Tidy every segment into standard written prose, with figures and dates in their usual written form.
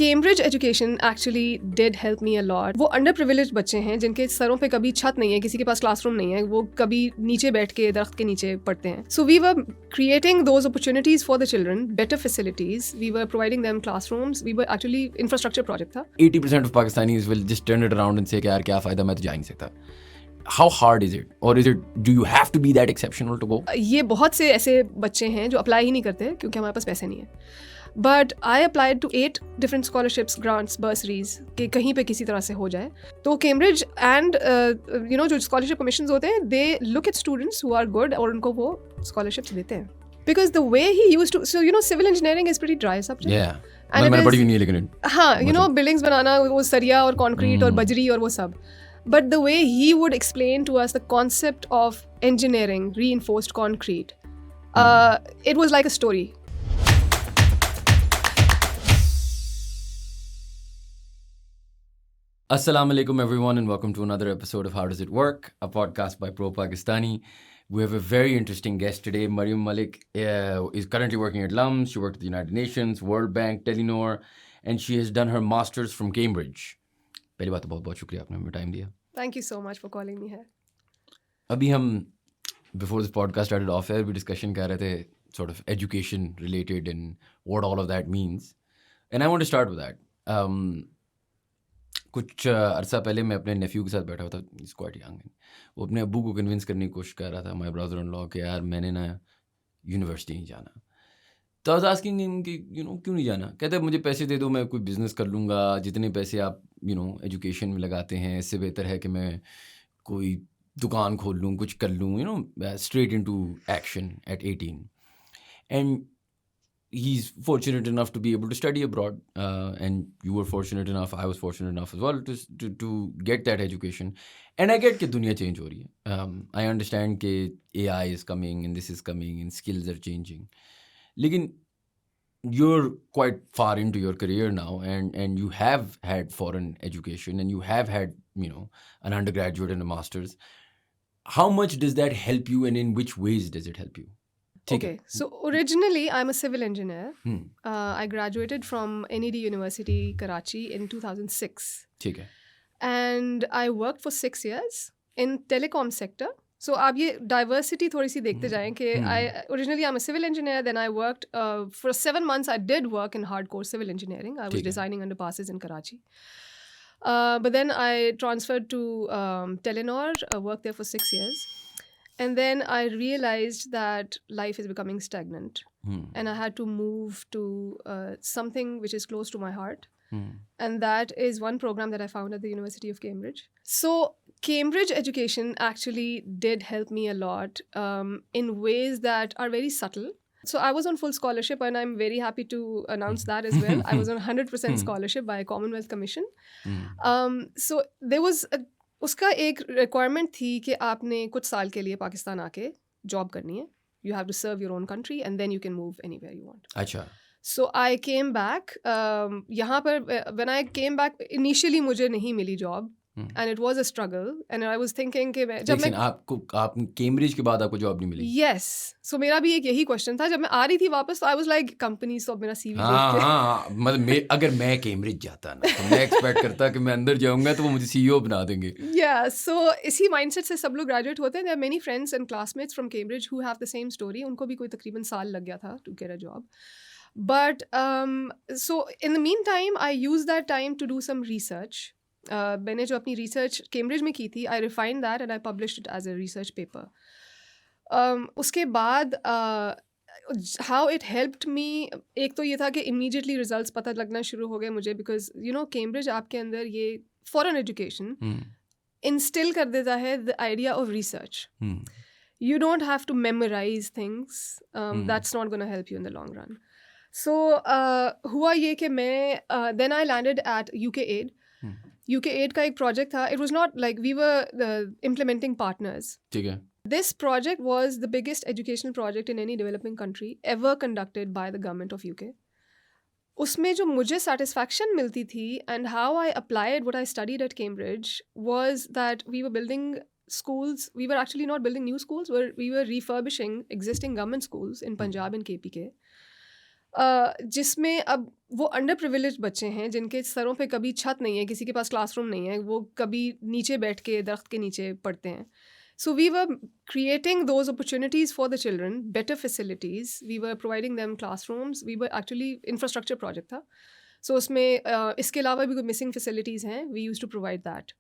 Cambridge education actually did help me a lot. वो under privilege बच्चे हैं जिनके सरों पे कभी छत नहीं है, किसी के पास क्लासरूम नहीं है, वो कभी नीचे बैठ के दरख्त के नीचे पढ़ते हैं. So we were creating those opportunities for the children, better facilities. We were providing them classrooms. We were actually infrastructure project था. 80% of Pakistanis will just turn it around and say कि यार क्या फ़ायदा, मैं तो जा ही नहीं सकता. How hard is it? Or is it, do you have to be that exceptional to go? ये बहुत से ऐसे बच्चे हैं जो अप्लाई ही नहीं करते क्योंकि हमारे पास पैसे नहीं है. But I applied to 8 different scholarships, grants, bursaries कि कहीं पे किसी तरह से हो जाए. तो Cambridge and जो scholarship commissions होते हैं, they look at students who are good और उनको वो scholarships देते हैं. Because the way he used to, so civil engineering is pretty dry subject. Yeah. And मैंने पढ़ी भी नहीं है लेकिन. हाँ, buildings बनाना, वो सरिया और concrete और बजरी और वो सब. But the way he would explain to us the concept of engineering, reinforced concrete, it was like a story. Assalamu alaikum everyone and welcome to another episode of How Does It Work, a podcast by Pro Pakistani. We have a very interesting guest today. Maryam Malik is currently working at LUMS. She worked at the United Nations, World Bank, Telenor, and she has done her masters from Cambridge. पहली बात तो बहुत बहुत शुक्रिया आपने हमें time दिया. Thank you so much for calling me here. अभी हम before this podcast started off air, we discussion कर रहे थे sort of education related and what all of that means. And I want to start with that. कुछ अरसा पहले मैं अपने नेफ्यू के साथ बैठा हुआ था, इज क्वाइट यंग. वो अपने अब्बू को कन्विंस करने की कोशिश कर रहा था, माय ब्रदर इन लॉ, कि यार मैंने ना यूनिवर्सिटी नहीं जाना. तो आई वाज आस्किंग हिम कि क्यों नहीं जाना. कहते मुझे पैसे दे दो, मैं कोई बिजनेस कर लूँगा. जितने पैसे आप एजुकेशन में लगाते हैं, इससे बेहतर है कि मैं कोई दुकान खोल लूँ, कुछ कर लूँ, straight into action at 18. And he's fortunate enough to be able to study abroad, and you were fortunate enough, I was fortunate enough as well to get that education. And I get कि दुनिया change हो रही है. I understand कि AI is coming and this is coming and skills are changing. लेकिन you're quite far into your career now, and you have had foreign education and you have had an undergraduate and a master's. How much does that help you, and in which ways does it help you? Okay, so originally I'm a civil engineer. I graduated from NED University, Karachi in 2006. ठीक है. And I worked for 6 years in telecom sector. So आप ये diversity थोड़ी सी देखते जाएं कि originally I'm a civil engineer, then I worked for 7 months. I did work in hardcore civil engineering. I was designing underpasses in Karachi. But then I transferred to Telenor, worked there for 6 years. And then I realized that life is becoming stagnant. And I had to move to something which is close to my heart. And that is one program that I found at the University of Cambridge. So Cambridge education actually did help me a lot in ways that are very subtle. So I was on full scholarship, and I'm very happy to announce that as well. I was on 100% scholarship by Commonwealth Commission. So there was उसका एक requirement थी कि आपने कुछ साल के लिए पाकिस्तान आके जॉब करनी है. You have to serve your own country and then you can move anywhere you want. अच्छा. So I came back. यहाँ पर when I came back, initially मुझे नहीं मिली job, and it was a struggle. And I was thinking कि जब मैं आप कैम्ब्रिज के बाद आपको जॉब नहीं मिली. यस. सो मेरा भी एक यही क्वेश्चन था जब मैं आ रही थी वापस. तो आई वाज लाइक कंपनीज तो मेरा सीवी देख के, मतलब अगर मैं कैम्ब्रिज जाता ना तो मैं एक्सपेक्ट करता कि मैं अंदर जाऊंगा तो वो मुझे सीईओ बना देंगे. या सो इसी माइंडसेट से सब लोग ग्रेजुएट होते हैं. There are many friends and classmates from Cambridge who have the same story. उनको भी कोई तकरीबन साल लग गया था to get a job. But so in the meantime I use that time to do some research. मैंने जो अपनी रिसर्च कैम्ब्रिज में की थी, I refined that and I published it as a research paper. उसके बाद how it helped me, एक तो ये था कि इमीडिएटली रिजल्ट्स पता लगना शुरू हो गए मुझे. बिकॉज कैम्ब्रिज आपके अंदर ये फॉरेन एजुकेशन इंस्टिल कर देता है the idea of research. You don't have to memorize things. That's not going to help you in the long run. So हुआ ये कि मैं then I landed at UK Aid. UK Aid का एक project था. It was not like we were the implementing partners. ठीक है. This project was the biggest educational project in any developing country ever conducted by the government of UK. उसमें जो मुझे satisfaction मिलती थी and how I applied what I studied at Cambridge was that we were building schools. We were actually not building new schools. We were refurbishing existing government schools in Punjab and KPK. जिसमें अब वो under privilege बच्चे हैं जिनके सरों पे कभी छत नहीं है, किसी के पास क्लासरूम नहीं है, वो कभी नीचे बैठ के दरख्त के नीचे पढ़ते हैं। So we were creating those opportunities for the children, better facilities. We were providing them classrooms. We were actually infrastructure project था। सो उसमें इसके अलावा भी कोई मिसिंग फैसिलिटीज़ हैं, we use to provide that.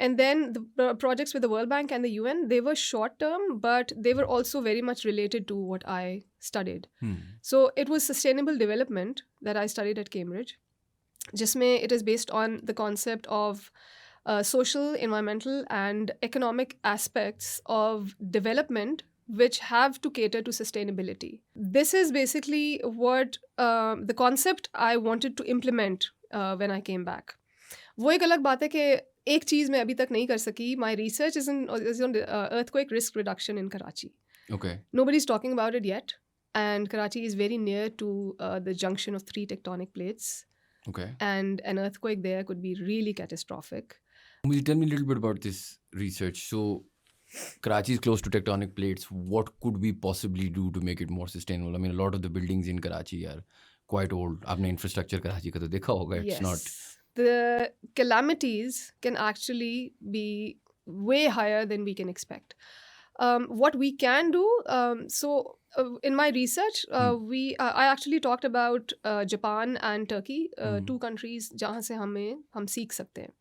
And then the projects with the World Bank and the UN, they were short term, but they were also very much related to what I studied. So it was sustainable development that I studied at Cambridge. Jisme it is based on the concept of social, environmental, and economic aspects of development which have to cater to sustainability. This is basically what the concept I wanted to implement when I came back. वो एक अलग बात है कि एक चीज़ मैं अभी तक नहीं कर सकी. My research is on earthquake risk reduction in Karachi. Okay. Nobody's talking about it yet, and Karachi is very near to the junction of 3 tectonic plates, Okay. and an earthquake there could be really catastrophic. Will you tell me a little bit about this research? So, Karachi is close to tectonic plates. What could we possibly do to make it more sustainable? I mean, a lot of the buildings in Karachi are quite old. आपने infrastructure Karachi का तो देखा होगा. It's not. The calamities can actually be way higher than we can expect. What we can do, in my research, I actually talked about Japan and Turkey, 2 countries जहाँ से हम सीख सकते हैं.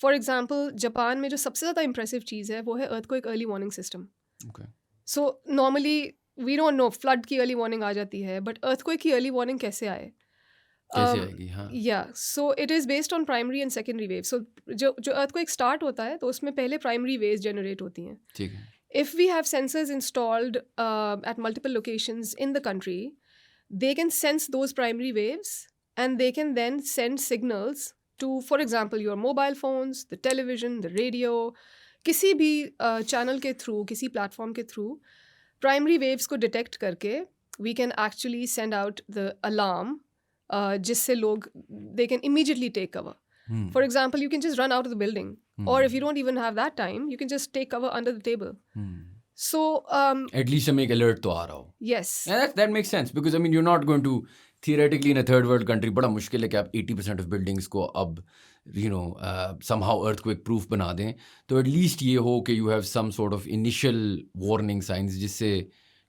For example, जापान में जो सबसे ज़्यादा impressive चीज़ है वो है earthquake early warning system. Okay. So normally we don't know flood की early warning आ जाती है, but earthquake की early warning कैसे आए? कैसे आएगी? हाँ. Yeah, so it is based on primary and secondary waves. So जो earthquake start होता है तो उसमें पहले primary waves generate होती हैं. ठीक है. If we have sensors installed at multiple locations in the country, they can sense those primary waves and they can then send signals to, for example, your mobile phones, the television, the radio, किसी भी channel के through, किसी platform के through, primary waves को detect करके we can actually send out the alarm जिससे लोग they can immediately take cover. For example, you can just run out of the building, or if you don't even have that time, you can just take cover under the table. So at least हमें एक alert तो आ रहा हो. Yes. Yeah, that makes sense because I mean you're not going to theoretically in a third world country बड़ा मुश्किल है कि आप 80% of buildings को अब somehow earthquake proof बना दें. तो at least ये हो कि you have some sort of initial warning signs जिससे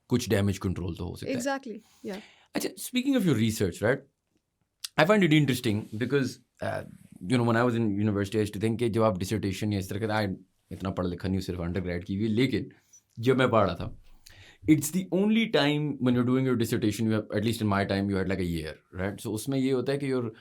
कुछ damage control तो हो सकता है. Exactly. Yeah. अच्छा, speaking of your research, right? I find it interesting because when I was in university, I used to think कि जब आप dissertation या इस तरह का इतना पढ़ा लिखा नहीं, सिर्फ undergrad की हुई, लेकिन जब मैं पढ़ रहा था, it's the only time when you're doing your dissertation, you have, at least in my time, you had like a year, right? So उसमें ये होता है कि you're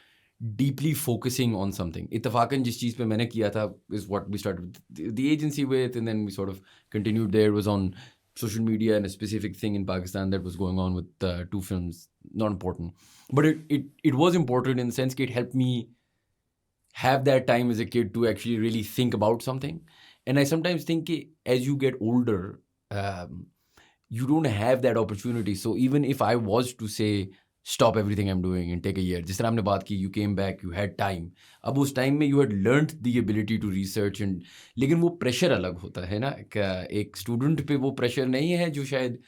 deeply focusing on something. इत्तफाकन जिस चीज़ पे मैंने किया था is what we started the agency with, and then we sort of continued there. It was on social media and a specific thing in Pakistan that was going on with 2 films. Not important, but it was important in the sense that it helped me have that time as a kid to actually really think about something. And I sometimes think as you get older, you don't have that opportunity. So even if I was to say stop everything I'm doing and take a year, जिस तरह हमने बात की, you came back, you had time. अब उस time में you had learned the ability to research and लेकिन वो pressure अलग होता है ना. एक student पे वो pressure नहीं है जो शायद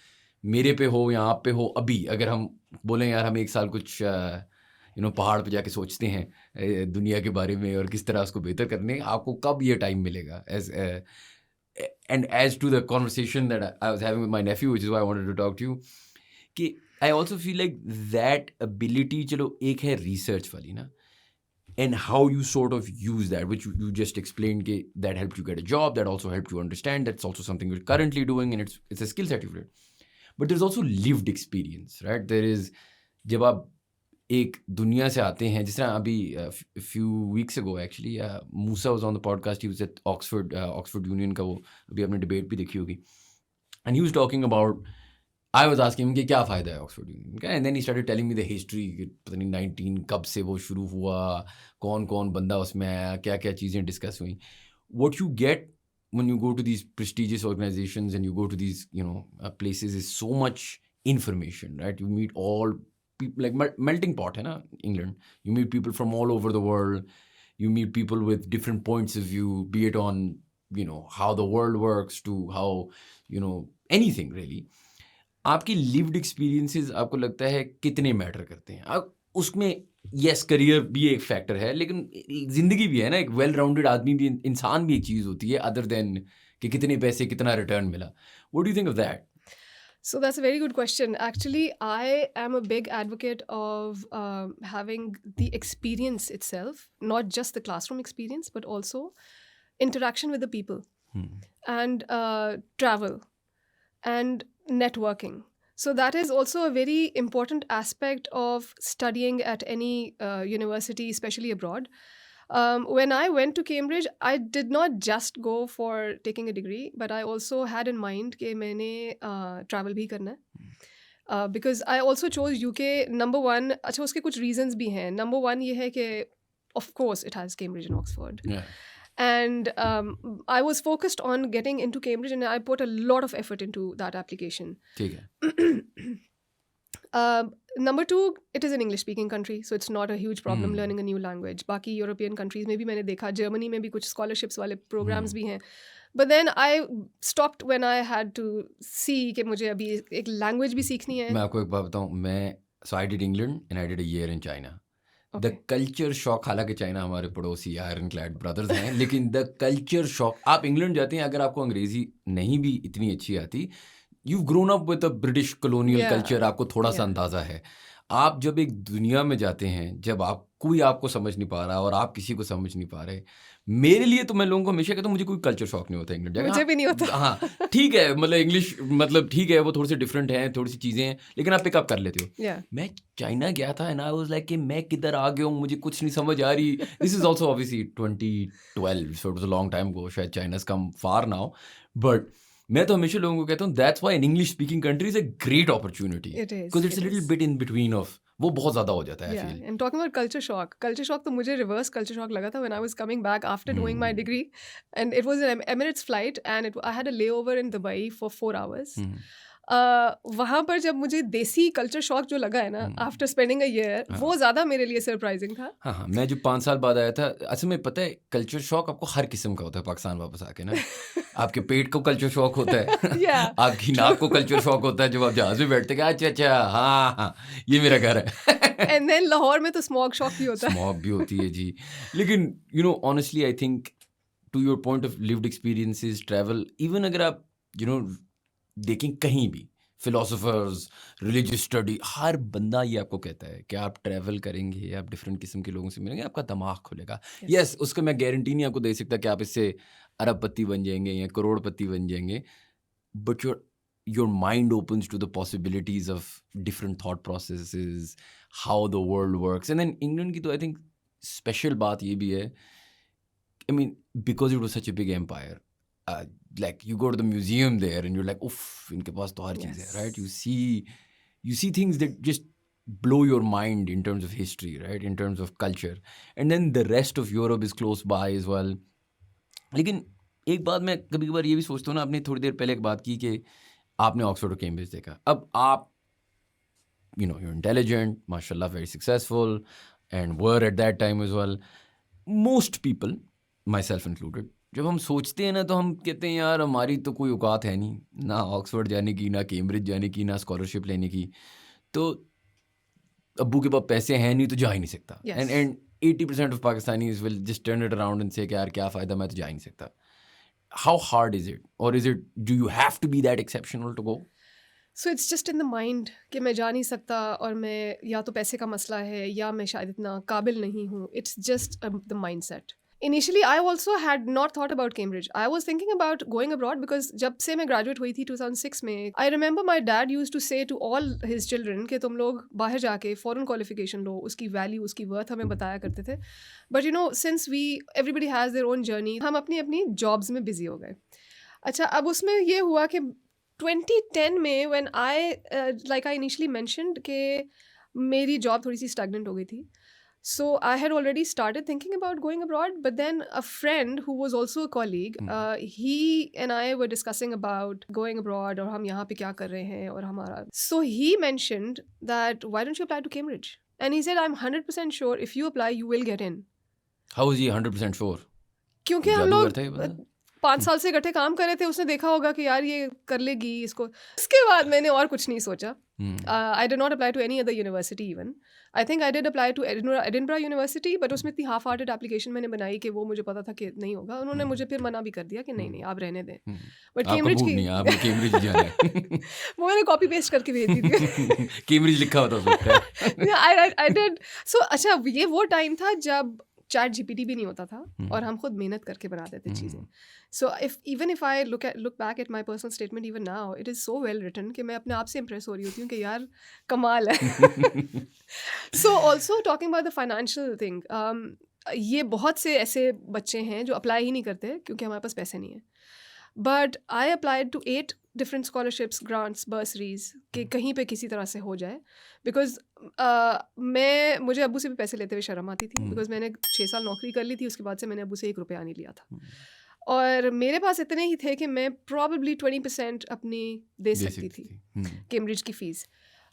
मेरे पे हो या आप पे हो. अभी अगर हम बोलें यार हम एक साल कुछ पहाड़ पे जाके सोचते हैं दुनिया के बारे में और किस तरह उसको बेहतर करने, आपको कब ये टाइम मिलेगा? And as to the conversation that I was having with my nephew, which is why I wanted to talk to you, कि I also feel like that ability, चलो एक है research वाली ना, and how you sort of use that, which you just explained कि that helped you get a job, that also helped you understand, that's also something you're currently doing, and it's a skill set you've learned. But there's also lived experience, right? There is, जब आप एक दुनिया से आते हैं, जिस तरह अभी few weeks ago actually, Musa was on the podcast. He was at Oxford Union का वो अभी आपने debate भी देखी होगी, and he was talking about, I was asking him कि क्या फ़ायदा है Oxford Union का, and then he started telling me the history, पता नहीं 19 कब से वो शुरू हुआ, कौन कौन बंदा उसमें आया, क्या क्या चीज़ें डिस्कस हुई. What you get when you go to these prestigious organizations and you go to these places is so much information, right? You meet all people, like melting pot है ना, England. You meet people from all over the world. You meet people with different points of view, be it on how the world works to how anything really. आपकी lived experiences आपको लगता है कितने matter करते हैं? आप उसमें yes career भी एक फैक्टर है, लेकिन ज़िंदगी भी है ना, एक वेल राउंडेड आदमी भी, इंसान भी एक चीज़ होती है अदर देन कि कितने पैसे, कितना रिटर्न मिला। What do you think of that? So that's a very good question. Actually, I am a big advocate of having the experience itself, not just the classroom experience, but also interaction with the people and travel and networking. So that is also a very important aspect of studying at any university, especially abroad. When I went to Cambridge, I did not just go for taking a degree, but I also had in mind कि मैंने travel भी करना है. Because I also chose UK. Number one, अच्छा उसके कुछ reasons भी हैं. Number one ये है कि of course it has Cambridge and Oxford. Yeah. And I was focused on getting into Cambridge, and I put a lot of effort into that application. ठीक है. Number two, it is an English speaking country, so it's not a huge problem learning a new language. बाकी European countries में भी मैंने देखा, Germany में भी कुछ scholarships वाले programs भी हैं. But then I stopped when I had to see कि मुझे अभी एक language भी सीखनी है. मैं आपको एक बात बताऊं, so I did England and I did a year in China. The culture shock, हालांकि चाइना हमारे पड़ोसी आयरन क्लैड ब्रदर्स हैं, लेकिन द कल्चर शॉक, आप इंग्लैंड जाते हैं, अगर आपको अंग्रेजी नहीं भी इतनी अच्छी आती, you grown up with a British colonial culture, आपको थोड़ा सा अंदाजा है. आप जब एक दुनिया में जाते हैं, जब कोई आपको समझ नहीं पा रहा और आप किसी को समझ नहीं पा रहे, मेरे लिए तो मैं लोगों को हमेशा कहता हूँ मुझे कोई कल्चर शॉक नहीं होता इंग्लैंड जाकर. मुझे भी नहीं होता. हाँ ठीक है, मतलब इंग्लिश मतलब ठीक है, वो थोड़ी सी डिफरेंट है, थोड़ी सी चीज़ें हैं, लेकिन आप पिकअप कर लेते हो. मैं चाइना गया था एंड आई वाज लाइक कि मैं किधर आ गया हूँ, मुझे कुछ नहीं समझ आ रही. This is also obviously 2012, so it was a long time ago. शायद China has come far now, but मैं तो हमेशा लोगों को कहता हूँ that's why an English speaking country is a great opportunity, because it's a little bit in between of, वो बहुत ज़्यादा हो जाता है. And talking about culture shock तो मुझे reverse culture shock लगा था when I was coming back after doing my degree, and it was an Emirates flight, and I had a layover in Dubai for 4 hours. वहाँ पर जब मुझे देसी culture shock जो लगा है ना आफ्टर स्पेंडिंग अ ईयर, वो ज़्यादा मेरे लिए सरप्राइजिंग था. हाँ, मैं जो 5 साल बाद आया था, असल में पता है कल्चर शॉक आपको हर किस्म का होता है पाकिस्तान वापस आके ना. आपके पेट को कल्चर शॉक होता है, आपकी नाक को कल्चर शॉक होता है जब आप जहाज में बैठते हैं, अच्छा हाँ ये मेरा घर है. एंड देन लाहौर में तो स्मॉग शॉक भी होता है. स्मॉग भी होती है जी. लेकिन you know honestly I think to your point of lived experiences, travel, even अगर आप यू नो देखें कहीं भी, फिलोसोफर्स, रिलीजियस स्टडी, हर बंदा ये आपको कहता है कि आप ट्रैवल करेंगे, आप डिफरेंट किस्म के लोगों से मिलेंगे, आपका दिमाग खुलेगा. यस, उसका मैं गारंटी नहीं आपको दे सकता कि आप इससे अरबपति बन जाएंगे या करोड़पति बन जाएंगे, but your mind opens to the possibilities of different thought processes, how the world works. And then England की तो I think special बात ये भी है, I mean because it was such a big empire, like you go to the museum there and you're like, uff, इनके पास तो हर चीज़ है, right? You see things that just blow your mind in terms of history, right? In terms of culture. And then the rest of Europe is close by as well. लेकिन एक बात मैं कभी कभार ये भी सोचता हूँ ना, आपने थोड़ी देर पहले एक बात की कि आपने ऑक्सफोर्ड और कैम्ब्रिज देखा. अब आप you know, you are intelligent, माशाल्लाह, very successful, and were at that time as well. Most people, myself included, जब हम सोचते हैं ना तो हम कहते हैं यार हमारी तो कोई औकात है नहीं, ना ऑक्सफोर्ड जाने की, ना कैम्ब्रिज जाने की, ना स्कॉलरशिप लेने की. तो अब्बू के पास पैसे हैं नहीं तो जा ही नहीं सकता. And 80% of Pakistanis will just turn it around and से कि यार क्या फ़ायदा, मैं तो जा ही नहीं सकता. How hard is it, or do you have to be that exceptional to go? So it's just in the mind कि मैं जा नहीं सकता, और मैं या तो पैसे का मसला है या मैं शायद इतना काबिल नहीं हूँ. It's just the mindset. Initially, I also had not thought about Cambridge. I was thinking about going abroad because जब से मैं graduate हुई थी 2006 में, I remember my dad used to say to all his children कि तुम लोग बाहर जाके foreign qualification लो, उसकी value, उसकी worth हमें बताया करते थे. But you know, since everybody has their own journey, हम अपनी jobs में busy हो गए. अच्छा, अब उसमें ये हुआ कि 2010 में when like I initially mentioned कि मेरी job थोड़ी सी stagnant हो गई थी. So I had already started thinking about going abroad, but then a friend who was also a colleague, he and I were discussing about going abroad और हम यहाँ पे क्या कर रहे हैं और हमारा. So he mentioned that why don't you apply to Cambridge? And he said, I'm 100% sure if you apply, you will get in. How is he 100% sure? क्योंकि हम लोग 5 साल से इकट्ठे काम कर रहे थे, उसने देखा होगा कि यार ये कर लेगी इसको। उसके बाद मैंने और कुछ नहीं सोचा. I did not apply to any other university even. I think I did apply to Edinburgh University, but उसमें इतनी half-hearted application मैंने बनाई कि वो मुझे पता था कि नहीं होगा. उन्होंने मुझे फिर मना भी कर दिया कि नहीं आप रहने दें. But Cambridge की नहीं, आपने कैम्ब्रिज जाना है. वो मैंने कॉपी पेस्ट करके भेज दी थी. कैम्ब्रिज लिखा होता उसमें. Yeah, I did. So अच्छा ये वो टाइम था जब चैट जीपीटी भी नहीं होता था और हम खुद मेहनत करके बनाते थे चीज़ें. So if I look back at my personal statement even now, it is so well written कि मैं अपने आप से इम्प्रेस हो रही होती हूँ कि यार कमाल है. So also talking about the financial thing, ये बहुत से ऐसे बच्चे हैं जो अप्लाई ही नहीं करते क्योंकि हमारे पास पैसे नहीं है. But I applied to 8 different scholarships, grants, bursaries कि कहीं पे किसी तरह से हो जाए. बिकॉज मुझे अब्बू से भी पैसे लेते हुए शर्म आती थी, बिकॉज मैंने 6 साल नौकरी कर ली थी, उसके बाद से मैंने अब्बू से 1 रुपया नहीं लिया था. और मेरे पास इतने ही थे कि मैं प्रॉबेबली 20% अपनी दे सकती थी कैम्ब्रिज की fees.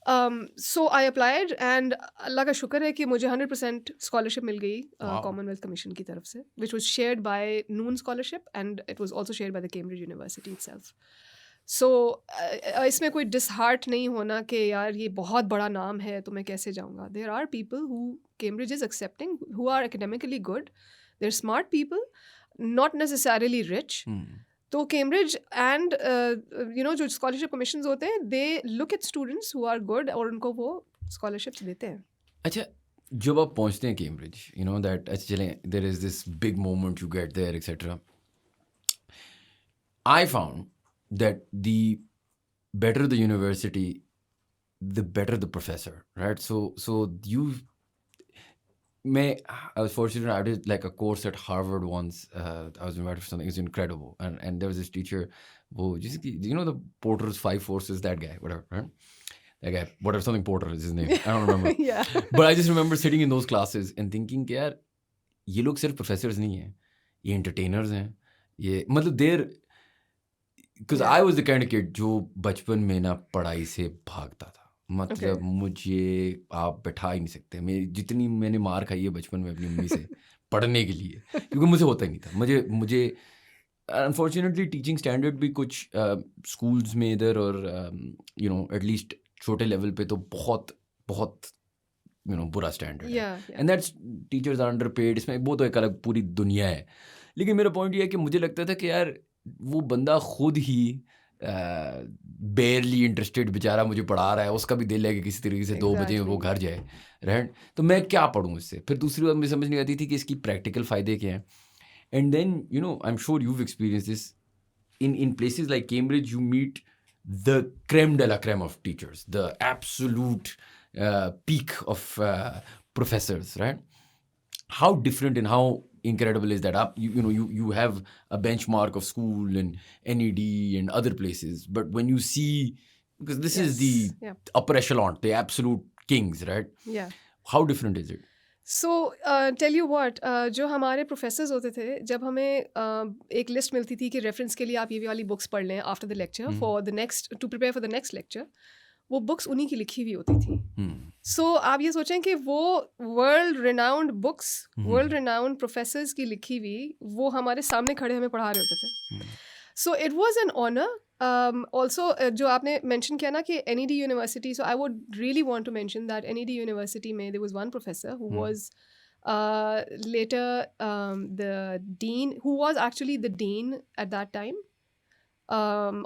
So I applied and Allah का शुक्र है कि मुझे 100% स्कॉलरशिप मिल गई कॉमनवेल्थ कमीशन की तरफ से, which was shared by Noon scholarship and it was also shared by the Cambridge university itself. So इसमें कोई डिसहार्ट नहीं होना कि यार ये बहुत बड़ा नाम है तो मैं कैसे जाऊँगा. There are people who Cambridge is accepting, who are academically good, they're smart people, not necessarily rich. तो कैम्ब्रिज एंड जो स्कॉलरशिप कमीशंस होते हैं, they look at students who are good और उनको वो स्कॉलरशिप्स देते हैं. अच्छा, जब आप पहुंचते हैं कैम्ब्रिज, यू नो दैट अच्छा चलें, there is this big moment, you get there etcetera. I found that the better the university, the better the professor, right? So I was fortunate. I did like a course at Harvard once. I was invited for something. It's incredible. And there was this teacher, you know the Porter's 5 forces, that guy, whatever, right? That guy, whatever, something Porter is his name. I don't remember. Yeah. But I just remember sitting in those classes and thinking कि यार ये लोग सिर्फ professors नहीं हैं, ये entertainers हैं, ये मतलब they're, because I was the kind of kid जो बचपन में ना पढ़ाई से भागता था. मतलब मुझे आप बैठा ही नहीं सकते. जितनी मैंने मार खाई है बचपन में अपनी मम्मी से पढ़ने के लिए, क्योंकि मुझे होता ही नहीं था. मुझे अनफॉर्चुनेटली टीचिंग स्टैंडर्ड भी कुछ स्कूल्स में इधर और एटलीस्ट छोटे लेवल पे तो बहुत बहुत बुरा स्टैंडर्ड है. And that's teachers are underpaid. इसमें वो तो एक अलग पूरी दुनिया है. लेकिन मेरा पॉइंट ये है कि मुझे लगता था कि यार वो बंदा खुद ही बेयरली इंटरेस्टेड बेचारा मुझे पढ़ा रहा है, उसका भी दिल है कि किसी तरीके से 2 बजे वो घर जाए, राइट? तो मैं क्या पढ़ूँ इससे? फिर दूसरी बात मुझे समझ नहीं आती थी कि इसकी प्रैक्टिकल फ़ायदे क्या हैं. And then I am sure you've experienced this in places like Cambridge. You meet the creme de la creme of teachers, the absolute peak of professors, right? How different and how incredible is that? You have a benchmark of school and NED and other places, but when you see, because this is the upper echelon, the absolute kings, right? Yeah. How different is it? So tell you what, जो हमारे professors होते थे, जब हमें एक list मिलती थी कि रेफरेंस के लिए आप ये वाली बुक्स पढ़ लें after the lecture for the next, to prepare for the next lecture, वो बुक्स उन्हीं की लिखी हुई होती थी. सो आप ये सोचें कि वो world renowned books, world renowned professors की लिखी हुई, वो हमारे सामने खड़े हमें पढ़ा रहे होते थे. So it was an honour. Also जो आपने मैंशन किया ना कि NED university, so I would really want to mention that NED university में there was one professor who was later the dean, who was actually the dean at that time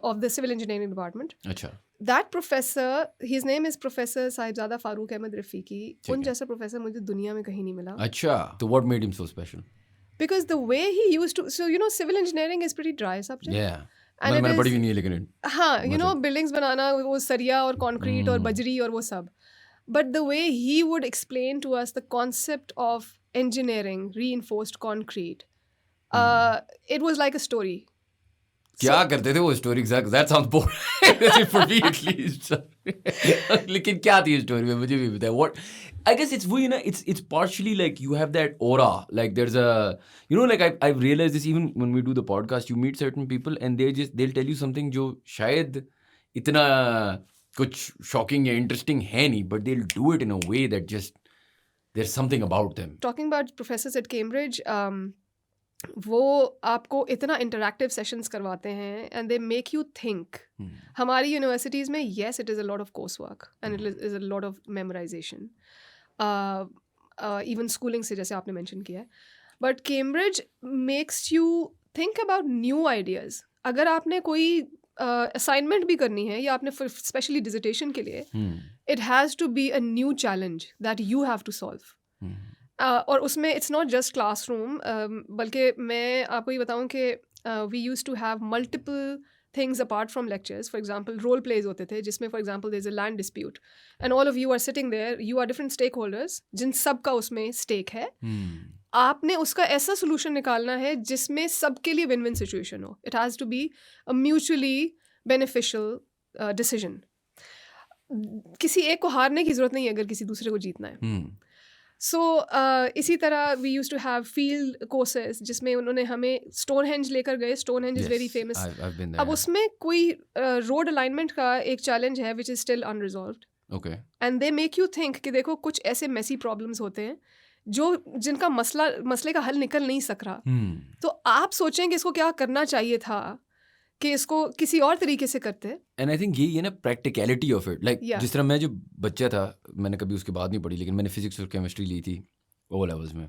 of the civil engineering department. अच्छा. That professor, his name is Professor Sahibzada Farooq Ahmed Rafiqi. उन जैसा professor मुझे दुनिया में कहीं नहीं मिला. अच्छा. So what made him so special? Because the way he used to, so civil engineering is pretty dry subject. Yeah. मैंने पढ़ी भी नहीं है लेकिन. हाँ, buildings बनाना, वो सरिया और concrete और बजरी और वो सब. But the way he would explain to us the concept of engineering, reinforced concrete, it was like a story. क्या करते थे वो story? That sounds boring for me at least. लेकिन क्या थी स्टोरी में, मुझे भी बताया. What I guess it's it's partially like you have that aura, like there's a like I've realized this even when we do the podcast. You meet certain people and they'll tell you something जो शायद इतना कुछ shocking या interesting है नहीं, but they'll do it in a way that just there's something about them. Talking about professors at Cambridge, वो आपको इतना इंटरैक्टिव सेशंस करवाते हैं and they make you think. हमारी यूनिवर्सिटीज़ में yes it is a lot of course work and it is a lot of memorisation, even schooling से जैसे आपने मेंशन किया है. But Cambridge makes you think about new ideas. अगर आपने कोई असाइनमेंट भी करनी है या आपने स्पेशली डिजिटेशन के लिए, it has to be a new challenge that you have to solve. और उसमें इट्स नॉट जस्ट क्लासरूम, बल्कि मैं आपको ये बताऊं कि we use to have multiple things apart from lectures. For example role plays होते थे जिसमें for example there is a land dispute and all of you are sitting there, you are different stakeholders जिन सब का उसमें stake है. आपने उसका ऐसा सोल्यूशन निकालना है जिसमें सबके लिए विन विन सिचुएशन हो. It has to be a mutually beneficial decision. किसी एक को हारने की ज़रूरत नहीं है अगर किसी दूसरे को जीतना है. सो इसी तरह we use to have field courses जिसमें उन्होंने हमें स्टोनहेंज लेकर गए. Stonehenge is very famous. अब उसमें कोई रोड अलाइनमेंट का एक चैलेंज है which is still unresolved. Okay. And they make you think कि देखो कुछ ऐसे मेसी प्रॉब्लम्स होते हैं जो जिनका मसले का हल निकल नहीं सक रहा. तो आप सोचें कि इसको क्या करना चाहिए था कि इसको किसी और तरीके से करते. एंड आई थिंक ये ना प्रैक्टिकलिटी ऑफ इट, लाइक जिस तरह मैं जो बच्चा था, मैंने कभी उसके बाद नहीं पढ़ी, लेकिन मैंने फिजिक्स और केमिस्ट्री ली थी ओ लेवल्स में.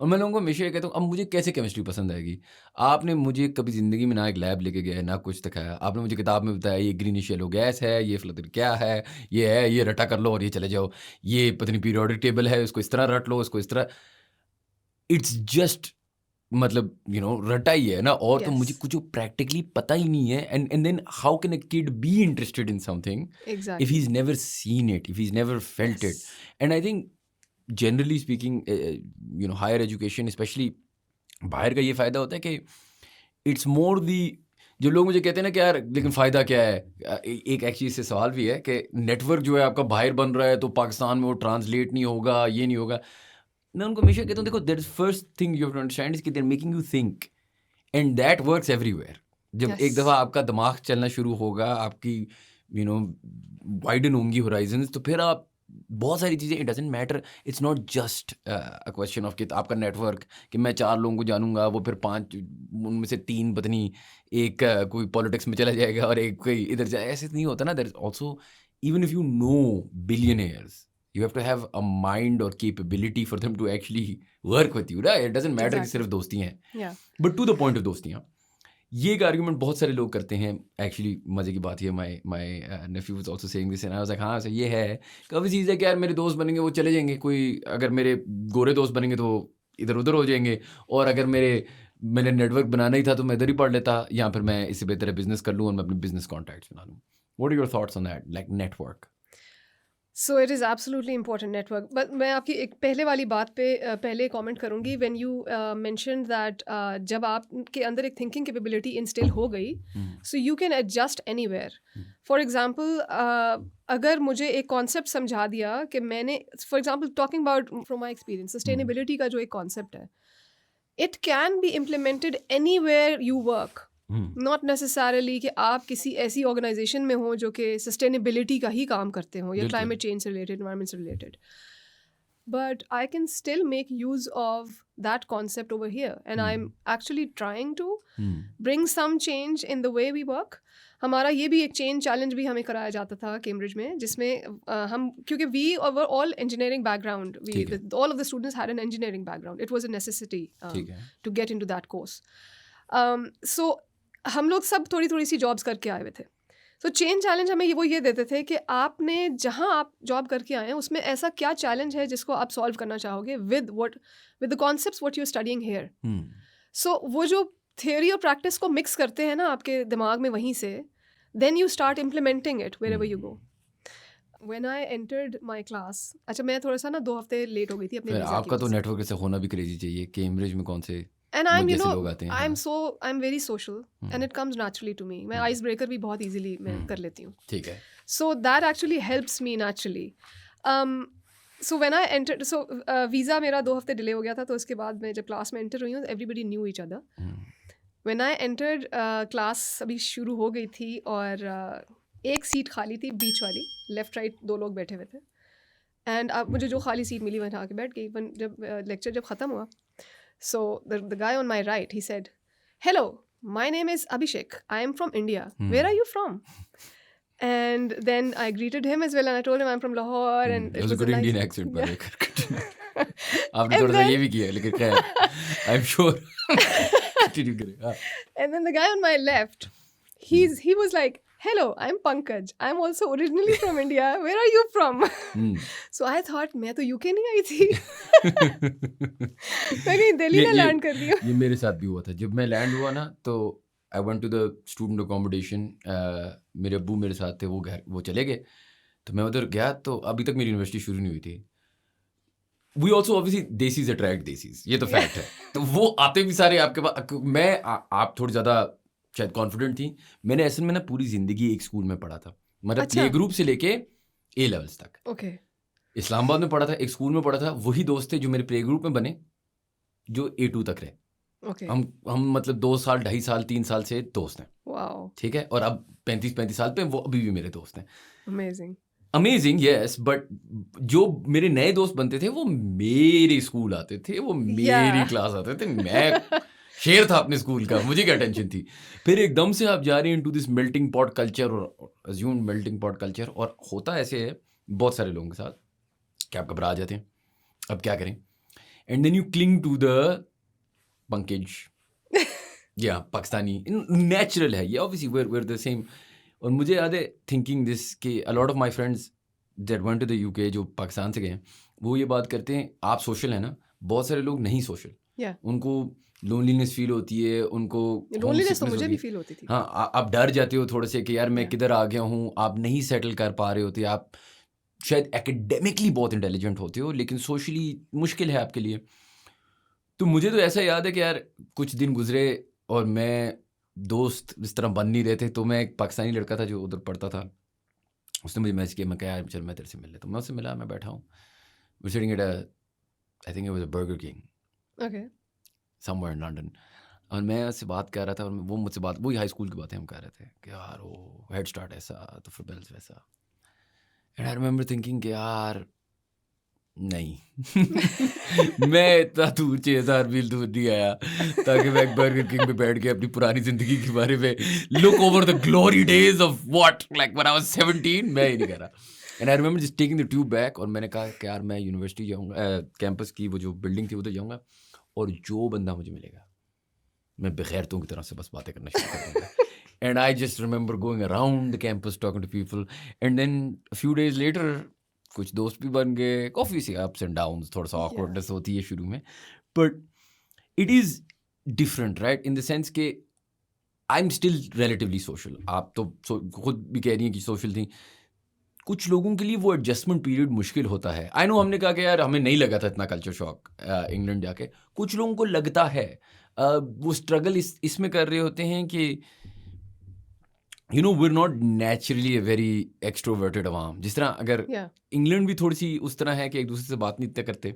और मैं लोगों को हमेशा ये कहता हूँ, अब मुझे कैसे केमिस्ट्री पसंद आएगी? आपने मुझे कभी ज़िंदगी में ना एक लैब लेके गया, ना कुछ दिखाया. आपने मुझे किताब में बताया ये ग्रीनिश येलो गैस है, ये फ्लटर क्या है, ये रटा कर लो और ये चले जाओ, ये पता नहीं पीरियोडिक टेबल है, उसको इस तरह रट लो, उसको इस तरह. इट्स जस्ट मतलब रटा ही है ना. और तो मुझे कुछ प्रैक्टिकली पता ही नहीं है. And then how can a kid be interested in something if he's never seen it, if he's never felt it? And I think generally speaking, higher education especially, बाहर का ये फ़ायदा होता है कि इट्स मोर दी, जो लोग मुझे कहते हैं ना कि यार लेकिन फ़ायदा क्या है. एक एक्चुअली इससे सवाल भी है कि नेटवर्क जो है आपका बाहर बन रहा है तो पाकिस्तान में वो ट्रांसलेट नहीं होगा, ये नहीं होगा. मैं उनको हमेशा कहता हूँ देखो, that is first thing you have to understand is कि they are making you think, and that works everywhere. जब एक दफ़ा आपका दिमाग चलना शुरू होगा, आपकी वाइडन होंगी होराइजन्स, तो फिर आप बहुत सारी चीज़ें, it doesn't matter. It's not just a question of कि आपका नेटवर्क, कि मैं 4 लोगों को जानूंगा, वो फिर 5 उनमें से 3 पत्नी, एक कोई पॉलिटिक्स में चला जाएगा और एक कोई इधर जाए. ऐसे नहीं होता ना. There is also, even if you know billionaires, you have to have a mind or capability for them to actually work with you, right? It doesn't matter कि सिर्फ दोस्ती हैं. But to the point of दोस्तियाँ, ये एक argument बहुत सारे लोग करते हैं. एक्चुअली मज़े की बात है, my nephew was also saying this and I was like, हाँ सर ये है. काफ़ी चीज़ है कि यार मेरे दोस्त बनेंगे वो चले जाएंगे, कोई अगर मेरे गोरे दोस्त बनेंगे तो इधर उधर हो जाएंगे, और अगर मैंने नेटवर्क बनाना ही था तो मैं इधर ही पढ़ लेता, या फिर मैं इससे बेहतर बिजनेस कर लूँ और मैं अपने बिजनेस कॉन्टैक्ट्स बना लूँ. What are your thoughts on that, like network? So it is absolutely important network. But मैं आपकी एक पहले वाली बात पे पहले कमेंट करूँगी. व्हेन यू मेंशन्ड दैट जब आपके अंदर एक थिंकिंग कैपेबिलिटी इंस्टिल हो गई, so you can adjust anywhere. For example, अगर मुझे एक कॉन्सेप्ट समझा दिया कि मैंने, for example talking about from my experience, sustainability का जो एक कॉन्सेप्ट है, it can be implemented anywhere you work. Not necessarily कि आप किसी ऐसी ऑर्गेनाइजेशन में हो जो कि सस्टेनेबिलिटी का ही काम करते हो या क्लाइमेट चेंज से रिलेटेड, एनवायरनमेंट से related. But I can still make use of that concept over here and I am actually trying to bring some change in the way we work. हमारा ये भी एक चेंज चैलेंज भी हमें कराया जाता था कैम्ब्रिज में, जिसमें हम, क्योंकि we were all engineering background, all of the students had an engineering background. It was a necessity to get into that course. So हम लोग सब थोड़ी थोड़ी सी जॉब्स करके आए हुए थे. सो चेंज चैलेंज हमें वो ये देते थे कि आपने जहाँ आप जॉब करके आए हैं उसमें ऐसा क्या चैलेंज है जिसको आप सॉल्व करना चाहोगे with the concepts what you are studying here. So वो जो थियोरी और प्रैक्टिस को मिक्स करते हैं ना आपके दिमाग में, वहीं से then you start implementing it wherever you go. When I entered my class, अच्छा मैं थोड़ा सा ना 2 हफ्ते लेट हो गई थी अपने वीज़ा की आपका तो वजह से. नेटवर्क से होना भी क्रेजी चाहिए. कैम्ब्रिज में कौन से And I'm, you जैसे know, लोग आते हैं. I'm very social and it comes naturally to me. मैं आइस ब्रेकर भी बहुत easily मैं कर लेती हूँ. ठीक है. So that actually helps me naturally. So when I entered, so visa मेरा 2 हफ्ते डिले हो गया था, तो उसके बाद मैं जब क्लास में एंटर हुई हूँ, everybody knew each other. When I entered class अभी शुरू हो गई थी और एक सीट खाली थी बीच वाली, लेफ्ट राइट 2 लोग बैठे हुए थे. एंड अब मुझे जो खाली सीट मिली वहाँ आके बैठ गई. जब लेक्चर जब ख़त्म हुआ, So the guy on my right, he said, "Hello, my name is Abhishek. I am from India. Where are you from?" And then I greeted him as well, and I told him I'm from Lahore, and it was a good nice... Indian accent, by the way. आपने And थोड़ा सा then- ये भी किया, लेकिन खैर, I'm sure. Continue करें, हाँ. And then the guy on my left, he was like, "Hello, I'm Pankaj. I'm also originally from India. Where are you from?" So I thought, मैं तो UK नहीं आई थी. मैं कहीं दिल्ली में लैंड कर दी हूँ. ये मेरे साथ भी हुआ था. जब मैं लैंड हुआ ना, तो I went to the student accommodation. मेरे अब्बू मेरे साथ थे, वो चले गए, तो मैं उधर गया. तो अभी तक मेरी यूनिवर्सिटी शुरू नहीं हुई थी. We also obviously desis attract desis, ये तो फैक्ट है. तो वो आते भी सारे आपके पास. आप थोड़ी ज़्यादा शायद कॉन्फिडेंट थी. मैंने असल में ना पूरी ज़िंदगी एक स्कूल में पढ़ा था, मतलब प्ले ग्रुप से लेके A levels तक. Okay. इस्लामाबाद में पढ़ा था, एक स्कूल में पढ़ा था. वही दोस्त थे जो मेरे प्ले ग्रुप में बने, जो A2 तक रहे. Okay. हम मतलब 2 साल, 2.5 साल, 3 साल से दोस्त हैं. Wow. ठीक है. और अब 35 साल पे वो अभी भी मेरे दोस्त हैं. Amazing. यस. बट जो मेरे नए दोस्त बनते थे वो मेरे स्कूल आते थे, वो मेरी क्लास आते थे. मैं शेर था अपने स्कूल का, मुझे क्या टेंशन थी. फिर एकदम से आप जा रहे हैं into this melting pot culture, और अज्यूम मेल्टिंग पॉट कल्चर. और होता ऐसे है बहुत सारे लोगों के साथ कि आप घबरा जाते हैं, अब क्या करें. And then you cling to the package. या पाकिस्तानी नेचुरल है ये, ऑब्वियसली वेयर द सेम. और मुझे याद है थिंकिंग दिस कि a lot of my friends that went to the UK, जो पाकिस्तान से गए, वो ये बात करते हैं, आप सोशल है ना. बहुत सारे लोग नहीं सोशल. उनको लोनलीनेस फील होती है, उनको लोनलीनेस तो मुझे भी फील होती थी. हाँ, आप डर जाते हो थोड़े से कि यार मैं किधर आ गया हूँ. आप नहीं सेटल कर पा रहे होते. आप शायद एकेडमिकली बहुत इंटेलिजेंट होते हो, लेकिन सोशली मुश्किल है आपके लिए. तो मुझे तो ऐसा याद है कि यार कुछ दिन गुजरे और मैं दोस्त इस तरह बन नहीं रहे थे. तो मैं एक पाकिस्तानी लड़का था जो उधर पढ़ता था, उसने मुझे मैसेज किया. मैं कहा यार चल मैं तेरे से मिल लेता हूँ. मैं उससे मिला, मैं बैठा हूँ. We sitting at I think it was a Burger King. Okay. Somewhere in London. और मैं उससे बात कर रहा था, और वो मुझसे बात, वही हाई स्कूल की बातें हम कर रहे थे कि यार वो हेड स्टार्ट ऐसा, तो फिर बेल्स वैसा. एंड आई रिमेंबर थिंकिंग कि यार नहीं मैं इतना दूर 6,000 मील दूर नहीं आया ताकि मैं एक बर्गर किंग पे बैठ के अपनी पुरानी जिंदगी के बारे में look over the glory days of what like when I was 17. मैं ही नहीं कर रहा. And I remember just taking the tube back. और मैंने कहा कि यार मैं यूनिवर्सिटी जाऊँगा, कैंपस की वो जो बिल्डिंग थी उधर जाऊँगा, और जो बंदा मुझे मिलेगा मैं बेगैरतों की तरह से बस बातें करना शुरू कर दूँगा. And I just remember going around the campus talking to people. And then a few days later कुछ दोस्त भी बन गए. काफ़ी सी अप्स एंड डाउन्स, थोड़ा सा ऑकवर्डनेस होती है शुरू में, but it is different right in the sense कि I am still relatively social. आप तो खुद भी कह रही हैं कि सोशल थी. कुछ लोगों के लिए वो एडजस्टमेंट पीरियड मुश्किल होता है. आई नो हमने कहा कि यार हमें नहीं लगा था इतना कल्चर शॉक इंग्लैंड जाके. कुछ लोगों को लगता है. वो स्ट्रगल इसमें कर रहे होते हैं कि you know we are not naturally a very extroverted अवाम. जिस तरह अगर इंग्लैंड भी थोड़ी सी उस तरह है कि एक दूसरे से बात नहीं इतना करते.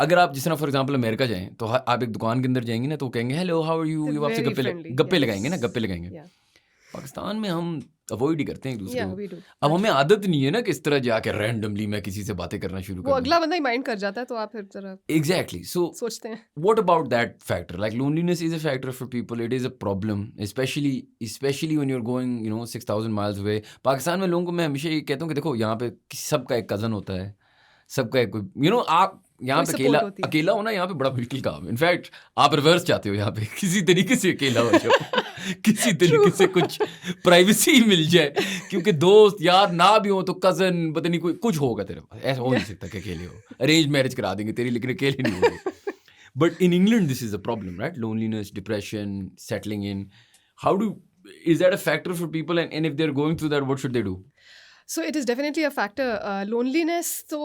अगर आप जिस तरह फॉर एग्जांपल अमेरिका जाएं तो आप एक दुकान के अंदर जाएंगे ना तो कहेंगे हेलो हाउ आर यू, आपसे गप्पे लगाएंगे ना, गप्पे लगाएंगे. पाकिस्तान में हम अवॉइड ही करते हैं एक दूसरे को. अब हमें आदत नहीं है ना कि इस तरह जाके रैंडमली मैं किसी से बातें करना शुरू कर दूं. अगला बंदा ही माइंड कर जाता है तो आप फिर जरा एग्जैक्टली. सो सोचते हैं what about that factor. Like loneliness is a factor for people. It is a problem specially when you are going 6,000 miles away. Pakistan में लोगों को मैं हमेशा ये कहता हूँ कि देखो यहाँ पे सबका एक कज़न होता है, सबका एक कोई आप यहाँ पे अकेला होना यहाँ पे बड़ा मुश्किल काम है. इनफैक्ट आप रिवर्स चाहते हो यहाँ पे किसी तरीके से अकेला हो जाओ किसी तरीके से कुछ प्राइवेसी मिल जाए, क्योंकि दोस्त यार ना भी हो तो कज़न पता नहीं कोई कुछ होगा तेरे पास. ऐसा हो नहीं सकता कि अकेले हो. अरेंज मैरिज करा देंगे तेरी, लेकिन अकेले नहीं होगी. But in England this is a problem right. Loneliness, depression, settling in. How is that a factor for people, and if they're going through that, what should they do? So it is definitely a factor. Loneliness तो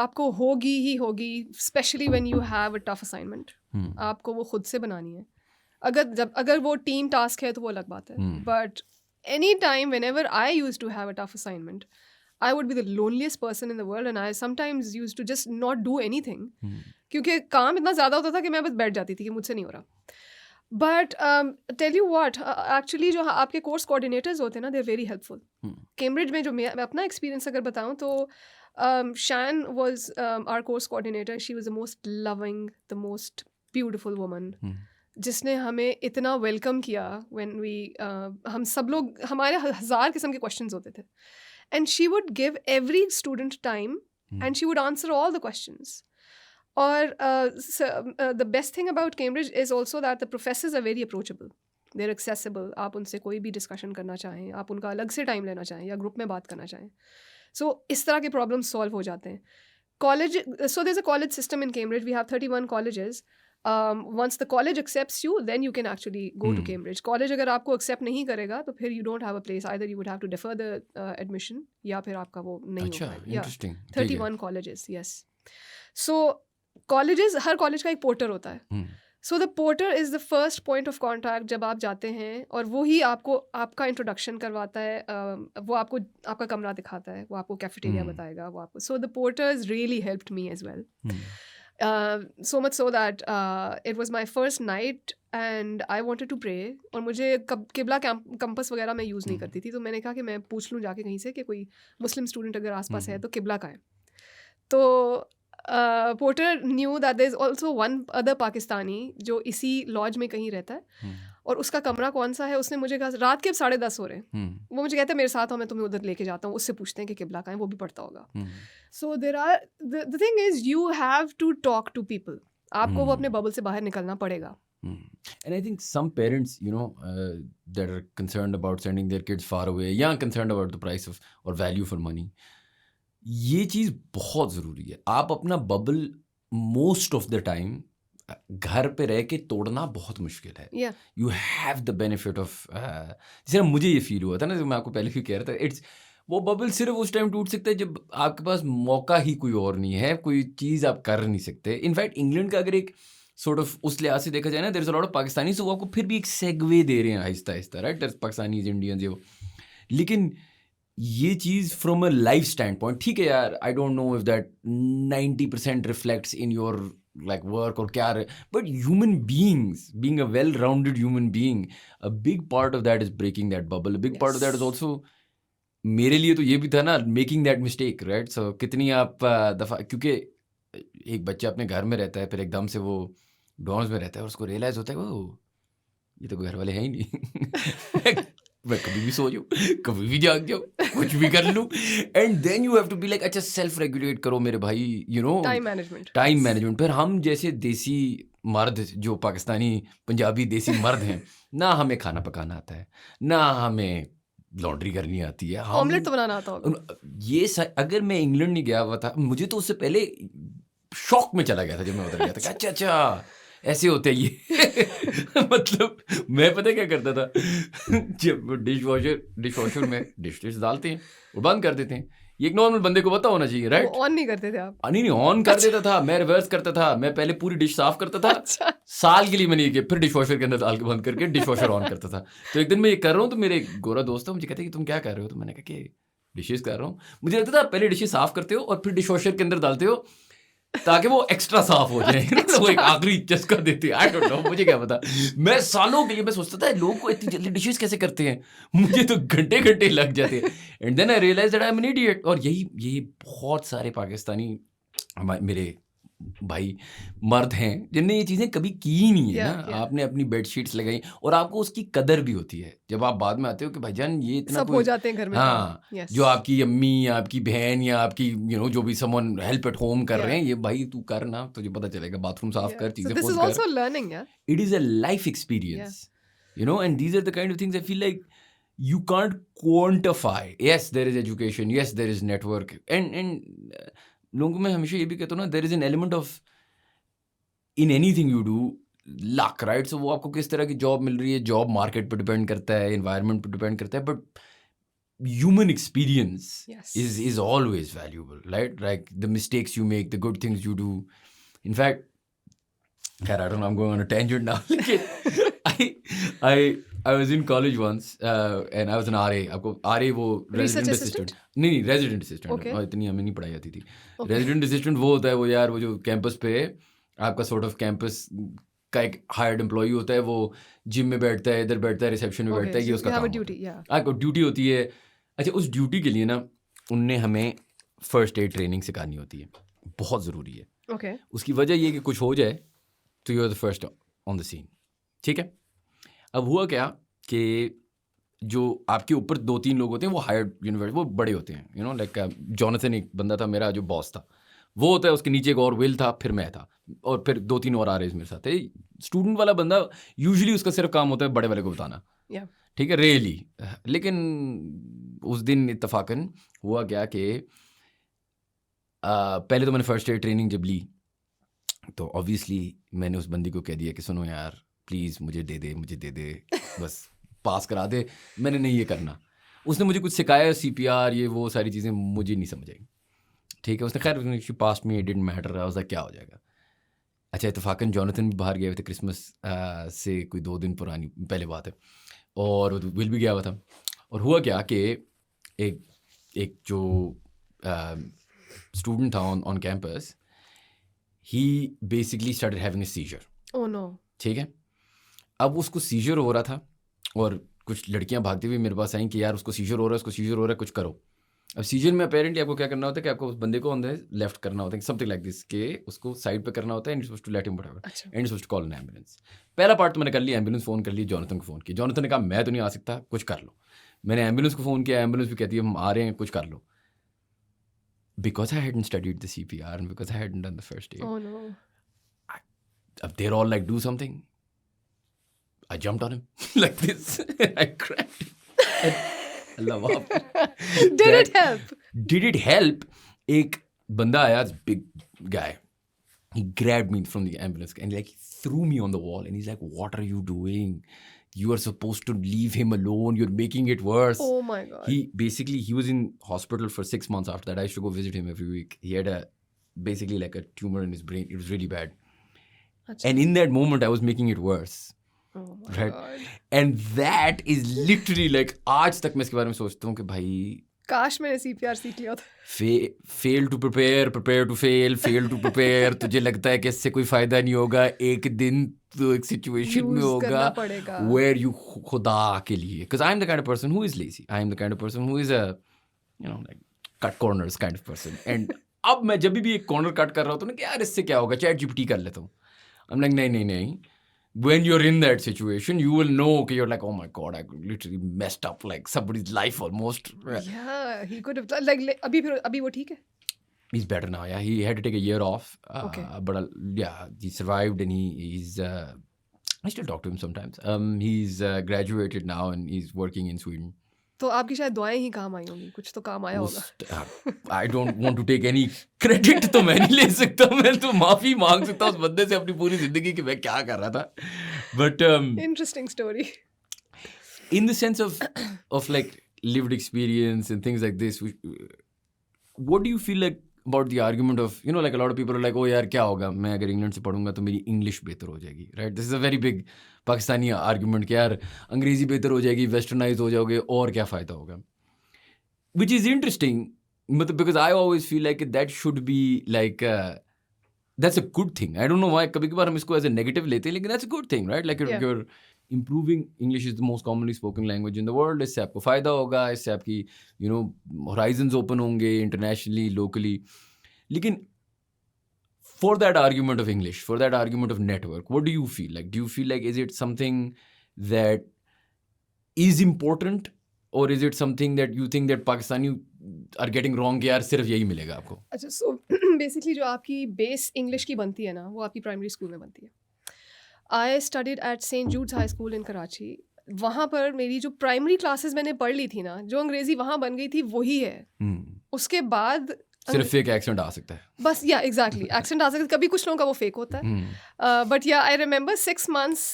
आपको होगी ही होगी, especially when you have a tough assignment. आपको वो खुद से बनानी है. अगर वो टीम टास्क है तो वो अलग बात है. But any time whenever I used to have a tough assignment, I would be the loneliest person in the world, and I sometimes used to just not do anything. क्योंकि काम इतना ज़्यादा होता था कि मैं बस बैठ जाती थी कि मुझसे नहीं हो रहा. But tell you what, actually जो आपके कोर्स कोऑर्डिनेटर्स होते हैं ना, they are very helpful. Cambridge में जो मैं अपना एक्सपीरियंस अगर बताऊं तो Shan was our course coordinator. She was the most loving, the most beautiful woman जिसने हमें इतना वेलकम किया व्हेन वी हम सब लोग हमारे 1000 किस्म के क्वेश्चंस होते थे and she would give every student time and she would answer all the questions और the best thing about Cambridge is also that the professors are very approachable, they're accessible. आप उनसे कोई भी डिस्कशन करना चाहें, आप उनका अलग से टाइम लेना चाहें या ग्रुप में बात करना चाहें, सो इस तरह के प्रॉब्लम सॉल्व हो जाते हैं. College, so there's a college system in Cambridge. We have 31 colleges. Once the college accepts you, then you can actually go to Cambridge. College अगर आपको accept नहीं करेगा तो फिर you don't have a place. Either you would have to defer the admission या फिर आपका वो नहीं हो पाएगा. Interesting. 31 colleges, yes. So colleges, हर college का एक porter होता है. So the porter is the first point of contact जब आप जाते हैं और वो ही आपको आपका इंट्रोडक्शन करवाता है. वो आपको आपका कमरा दिखाता है, वो आपको कैफेटेरिया बताएगा, वो आपको. So the porters really helped me as well. So much so that it was my first night and I wanted to pray. और मुझे किबला कंपस वगैरह मैं यूज़ नहीं करती थी, तो मैंने कहा कि मैं पूछ लूँ जाके कहीं से कि कोई मुस्लिम स्टूडेंट अगर आसपास है तो किबला का है. तो Porter knew that there is also one other Pakistani जो इसी लॉज में कहीं रहता है और उसका कमरा कौन सा है. उसने मुझे कहा रात के 10:30 हो रहे हैं, वो मुझे कहते हैं मेरे साथ हो, मैं तुम्हें उधर लेके जाता हूँ, उससे पूछते हैं कि किबला का है, वो भी पढ़ता होगा. So there are the thing is you have to talk to people. आपको वो अपने बबल से बाहर निकलना पड़ेगा. And I think some parents, that are concerned about sending their kids far away, या concerned about the price of or value for money, ये चीज़ बहुत ज़रूरी है. आप अपना bubble most of the time घर पे रह के तोड़ना बहुत मुश्किल है. You have the benefit of, जैसे मुझे ये फील हुआ था ना, जो मैं आपको पहले भी कह रहा था, इट्स वो बबल सिर्फ उस टाइम टूट सकता है जब आपके पास मौका ही कोई और नहीं है, कोई चीज़ आप कर नहीं सकते. इनफैक्ट इंग्लैंड का अगर एक सॉर्ट ऑफ उस लिहाज से देखा जाए ना, there is a lot of Pakistani, तो वो आपको फिर भी एक सेगवे दे रहे हैं आहिस्ता आहिस्ता, right. There is Pakistanis, Indians, ये वो. लेकिन ये चीज़ from a life standpoint, ठीक है यार, I don't know if that 90% reflects in your like work और क्या, but human beings, being a well rounded human being, a big part of that is breaking that bubble. A big part of that is also, मेरे लिए तो ये भी था ना, making that mistake, right. सो कितनी आप दफ़ा, क्योंकि एक बच्चा अपने घर में रहता है, फिर एकदम से वो डॉर्म्स में रहता है और उसको रियलाइज़ होता है वो ये तो घर वाले हैं ही नहीं. मैं कभी भी सो जाऊँ, कभी भी जाग जाऊँ, कुछ भी कर लूँ. And then you have to be like, अच्छा सेल्फ रेगुलेट करो मेरे भाई, टाइम मैनेजमेंट. फिर हम जैसे देसी मर्द, जो पाकिस्तानी पंजाबी देसी मर्द हैं, ना हमें खाना पकाना आता है, ना हमें लॉन्ड्री करनी आती है, ऑमलेट तो बनाना आता होगा. ये अगर मैं इंग्लैंड नहीं गया हुआ था, मुझे तो उससे पहले शॉक में चला गया था जब मैं उधर गया था. अच्छा ऐसे होते हैं ये. मतलब मैं पता क्या करता था, जब डिश वॉशर में डिश डालते हैं और बंद कर देते हैं, ये एक नॉर्मल बंदे को पता होना चाहिए, राइट. ऑन नहीं करते थे आप? नहीं, ऑन कर देता था. मैं रिवर्स करता था. मैं पहले पूरी डिश साफ करता था. अच्छा. साल के लिए मैंने ये फिर डिश वॉशर के अंदर डाल के बंद करके डिश वॉशर ऑन करता था. तो एक दिन मैं ये कर रहा हूँ, तो मेरे गोरा दोस्त है, मुझे कहते हैं कि तुम क्या कर रहे हो, तो मैंने कहा कि डिशेस कर रहा हूँ. मुझे लगता था पहले डिशेस साफ करते हो और फिर डिश वॉशर के अंदर डालते हो ताकि वो एक्स्ट्रा साफ हो जाए. वो एक आखिरी चस्का देती है. आई डोंट नो, मुझे क्या पता. मैं सालों के लिए मैं सोचता था लोगों को इतनी जल्दी डिशेस कैसे करते हैं, मुझे तो घंटे घंटे लग जाते हैं. And then I realise that I am an idiot. और यही बहुत सारे पाकिस्तानी मेरे भाई मर्द हैं जिनने ये चीज़ें कभी की ही नहीं है ना. आपने अपनी बेडशीट्स लगाई और आपको उसकी कदर भी होती है जब आप बाद में आते हो कि भाईजान ये इतना सब हो जाते हैं घर में. हाँ, जो आपकी अम्मी या आपकी बहन या आपकी जो भी समवन हेल्प एट होम कर रहे हैं, ये भाई तू कर ना, तुझे पता चलेगा, बाथरूम साफ कर, चीजें खुद कर. It is a life experience, and these are the kind of things I feel like you can't quantify. Yes, there is education, yes, there is network, and लोगों को मैं हमेशा ये भी कहता हूँ ना, there is an element of in anything you do luck, right. So वो आपको किस तरह की जॉब मिल रही है, जॉब मार्केट पे डिपेंड करता है, एनवायरनमेंट पे डिपेंड करता है, but human experience is always valuable, right. Like the mistakes you make, the good things you do. In fact खैर I don't know, I am going on a tangent now, लेकिन I was in college once and I was an RA. आपको RA वो resident assistant नहीं resident assistant. Okay. इतनी हमें नहीं पढ़ाई आती थी. Resident assistant वो होता है, वो यार वो जो कैंपस पे आपका sort of कैंपस का एक hired employee होता है, वो जिम में बैठता है, इधर बैठता है, रिसेप्शन में बैठता है, ये उसका काम होता है. आपको ड्यूटी होती है. अच्छा, उस ड्यूटी के लिए ना उनने हमें फर्स्ट एड ट्रेनिंग सिखानी होती है, बहुत ज़रूरी है. Okay. उसकी वजह ये कि कुछ हो जाए तो you are the first on the scene, ठीक है. अब हुआ क्या कि जो आपके ऊपर 2-3 लोग होते हैं वो हायर्ड यूनिवर्सिटी, वो बड़े होते हैं, यू नो, लाइक जॉनसन एक बंदा था मेरा जो बॉस था, वो होता है, उसके नीचे एक और विल था, फिर मैं था, और फिर 2-3 और आरएज मेरे साथ थे. स्टूडेंट वाला बंदा यूजुअली उसका सिर्फ काम होता है बड़े वाले को बताना, ठीक है, रियली. लेकिन उस दिन इत्तफाकन हुआ क्या कि पहले तो मैंने फर्स्ट ईयर ट्रेनिंग जब ली तो ऑब्वियसली मैंने उस बंदी को कह दिया कि सुनो यार प्लीज़ मुझे दे दे बस पास करा दे, मैंने नहीं ये करना. उसने मुझे कुछ सिखाया, CPR ये वो सारी चीज़ें मुझे नहीं समझ आई, ठीक है. उसने खैर पास में डिडंट मैटर, उसका क्या हो जाएगा. अच्छा, इत्तफाकन जॉनथन भी बाहर गए हुए थे, क्रिसमस से कोई 2 दिन पुरानी पहले बात है, और विल भी गया हुआ था. और हुआ क्या कि एक जो स्टूडेंट था on campus, he basically started having a seizure. Oh no. ठीक है. अब उसको सीजर हो रहा था और कुछ लड़कियां भागती हुई मेरे पास आई कि यार उसको सीजर हो रहा है, कुछ करो. अब सीजर में अपेरेंटली आपको क्या करना होता है कि आपको उस बंदे को ऑन द लेफ्ट करना होता है, समथिंग लाइक दिस, के उसको साइड पे करना होता है, and you supposed to let him whatever, and you supposed to call an ambulance. पहला पार्ट तो मैंने कर लिया, एम्बुलेंस फ़ोन कर लिया, जॉनथन को फ़ोन किया. जॉनथन ने कहा मैं तो नहीं आ सकता, कुछ कर लो. मैंने एम्बुलेंस को फ़ोन किया, एम्बुलेंस भी कहती है हम आ रहे हैं, कुछ कर लो. Because I hadn't studied the CPR and because I hadn't done the first aid. Oh no. They're all like, do something. I jumped on him like this. I grabbed him. Allah Did it help? Did it help? एक बंदा आया, big guy. He grabbed me from the ambulance and like threw me on the wall and he's like, what are you doing? You are supposed to leave him alone. You're making it worse. Oh my God. He was in hospital for 6 months after that. I used to go visit him every week. He had basically like a tumor in his brain. It was really bad. Achha. And in that moment, I was making it worse. Oh my God. And that is literally like, आज तक मैं इसके बारे में सोचता हूँ कि भाई काश मैंने CPR सीख लिया था. Fail to prepare to fail to prepare. तुझे लगता है कि इससे कोई फायदा नहीं होगा, एक दिन तो एक सिचुएशन में होगा वेयर यू खुदा के लिए, because I am the kind of person who is lazy, I am the kind of person who is a you know like cut corners kind of person. And अब मैं जब भी एक कॉर्नर कट कर रहा होता हूँ ना कि यार इससे क्या होगा, ChatGPT कर लेता हूँ. आई एम लाइक नहीं. When you're in that situation, you will know that you're like, oh my God, I literally messed up like somebody's life almost. Yeah, he could have done, like अभी वो ठीक है? He's better now, yeah. He had to take a year off. Okay. But yeah, he survived and he's I still talk to him sometimes. He's graduated now and he's working in Sweden. तो आपकी शायद दुआएं ही काम आई होंगी, कुछ तो काम आया होगा. I don't want to take any credit, तो मैं नहीं ले सकता, मैं तो माफी मांग सकता उस बंदे से अपनी पूरी जिंदगी कि मैं क्या कर रहा था. But interesting story. In the sense of like lived experience and things like this, what do you feel like about the argument of, you know, like a lot of people are like, oh यार क्या होगा, मैं अगर England से पढ़ूंगा तो मेरी English बेहतर हो जाएगी, right? This is a very big Pakistani argument कि यार अंग्रेजी बेहतर हो जाएगी, वेस्टर्नाइज हो जाओगे, और क्या फ़ायदा होगा. विच इज़ इंटरेस्टिंग, मतलब because I always feel like that should be like that's a good thing. I don't know why कभी कभार हम इसको एज ए नेगेटिव लेते हैं, लेकिन that's a good thing, right? Like you're improving English is the most commonly spoken language in the world. इससे आपको फ़ायदा होगा, इससे आपकी you know horizons open होंगे internationally, locally. लेकिन for that argument of English, for that argument of network, what do you feel like? Do you feel like is it something that is important or is it something that you think that Pakistani are getting wrong कि यार सिर्फ यही मिलेगा आपको? अच्छा, so basically जो आपकी base English की बनती है ना, वो आपकी प्राइमरी स्कूल में बनती है. I studied at St. Jude's High School in Karachi. वहाँ पर मेरी जो प्राइमरी क्लासेस मैंने पढ़ ली थी ना, जो अंग्रेजी वहाँ बन गई थी वही है. उसके बाद सिर्फ फेक एक्सेंट आ सकता है बस. या एग्जैक्टली, एक्सेंट आ सकता है. कभी कुछ लोगों का वो फेक होता है. बट या आई रिमेंबर 6 months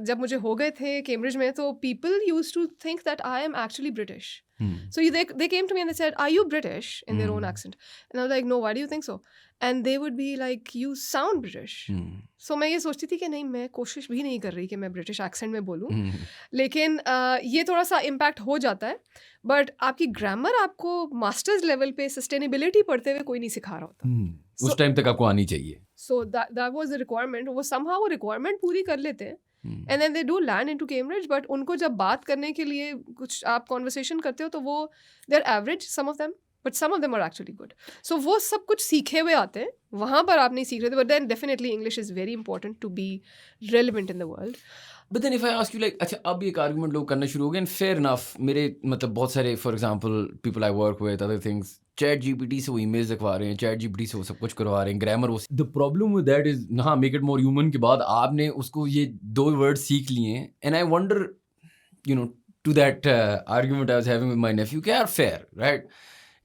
जब मुझे हो गए थे कैम्ब्रिज में, तो people use to think that I am actually British. So they came to me and they said, are you British, in their own accent. And I was like, no, why do you think so? And they would be like, you sound British. So मैं ये सोचती थी कि नहीं, मैं कोशिश भी नहीं कर रही कि मैं ब्रिटिश एक्सेंट में बोलूँ. लेकिन ये थोड़ा सा इम्पैक्ट हो जाता है. बट आपकी ग्रामर आपको मास्टर्स लेवल पे सस्टेनेबिलिटी पढ़ते हुए कोई नहीं सिखा रहा होता. उस टाइम तक आपको आनी चाहिए. So that was the requirement. वो somehow वो requirement पूरी कर लेते हैं. And then they do land into Cambridge, but उनको जब बात करने के लिए कुछ आप conversation करते हो तो वो they're average, some of them, but some of them are actually good. So वो सब कुछ सीखे हुए आते हैं, वहाँ पर आप नहीं सीख रहे थे, but then definitely English is very important to be relevant in the world. But then if I ask you like, अच्छा अब एक argument लोग करना शुरू हो गए, and fair enough, मेरे मतलब बहुत सारे for example people I work with, other things, chat GPT से वो emails लिखवा रहे हैं, चैट जीपीटी से वो सब कुछ करवा रहे हैं, ग्रामर वो. The problem with that is, हाँ make it more human के बाद आपने उसको ये 2 words सीख लिए हैं, and I wonder, you know, to that argument I was having with my nephew, कि यार fair, right?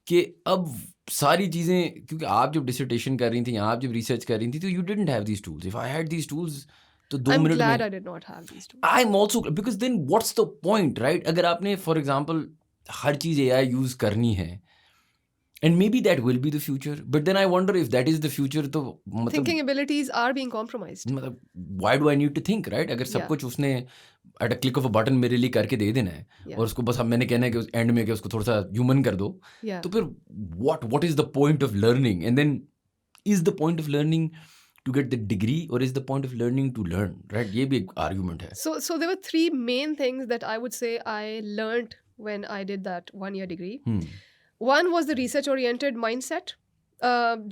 कि अब सारी चीज़ें, क्योंकि आप जब डिसर्टेशन कर रही थी या आप जब रिसर्च कर रही थी, तो you didn't have these tools. If I had these tools, तो 2 I'm मिनट glad में I did not have these tools. I'm also, because then what's the point, right? अगर आपने for example her cheese AI use करनी है, and maybe that will be the future, but then I wonder if that is the future, तो मतलब Thinking abilities are being compromised. मतलब why do I need to think, right? अगर सब Yeah. कुछ उसने at a click of a button मेरे लिए करके दे देना है, Yeah. और उसको बस अब मैंने कहना है कि उस एंड में कि उसको थोड़ा सा ह्यूमन कर दो, Yeah. तो फिर what is the point of learning? And then is the point of learning to get the degree, or is the point of learning to learn, right? ये भी एक argument है. So there were 3 main things that I would say I learned when I did that 1-year degree. One was the research-oriented mindset,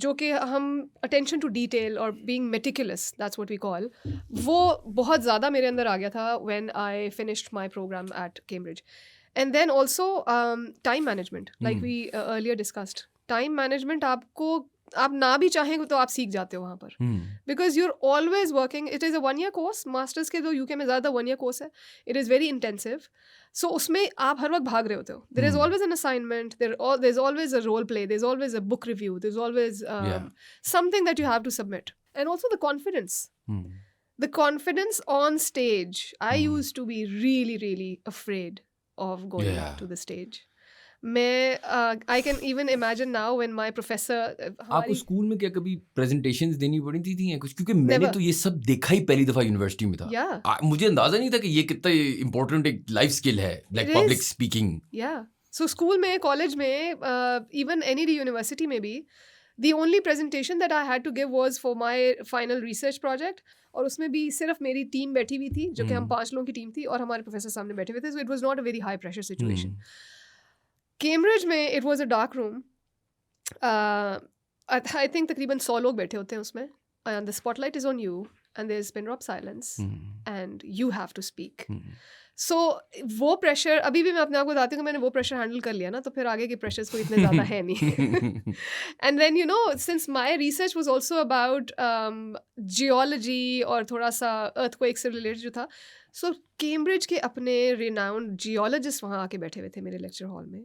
जो कि हम attention to detail or being meticulous, that's what we call, वो बहुत ज़्यादा मेरे अंदर आ गया था when I finished my program at Cambridge. And then also time management, like we earlier discussed. Time management आपको, आप ना भी चाहें तो आप सीख जाते हो वहाँ पर, because you're always working. It is a 1-year course. Masters के जो UK में ज़्यादा 1-year course है, it is very intensive. So उसमें आप हर वक्त भाग रहे होते हो. There is always an assignment. There's always a role play. There's always a book review. There's always something that you have to submit. And also the confidence. The confidence on stage. I used to be really, really afraid of going to the stage. मैं I can even imagine now when my professor आपको school में क्या कभी presentations देनी पड़ी थी या कुछ? क्योंकि मैंने तो ये सब देखा ही पहली दफा यूनिवर्सिटी में था. मुझे अंदाजा नहीं था कि ये कितना इम्पोर्टेंट एक लाइफ स्किल है, like public speaking. So school में, कॉलेज में, इवन NED यूनिवर्सिटी में भी, the only presentation that I had to give was for my final research project, और उसमें भी सिर्फ मेरी टीम बैठी हुई थी, जो कि हम 5 लोगों की टीम थी, और हमारे प्रोफेसर सामने बैठे हुए थे. So it was not a very high pressure situation. Cambridge में it was a dark room. I think तकरीबन 100 लोग बैठे होते हैं उसमें, and the spotlight is on you, and there's pin drop silence, and you have to speak. So वो pressure, अभी भी मैं अपने आप को बताती हूँ कि मैंने वो प्रेशर हैंडल कर लिया ना, तो फिर आगे के प्रेशर्स कोई इतने ज़्यादा है नहीं. And then since my research was also about geology और थोड़ा सा earthquake से related जो था, so कैम्ब्रिज के अपने renowned geologists वहाँ आके बैठे हुए थे मेरे लेक्चर हॉल में,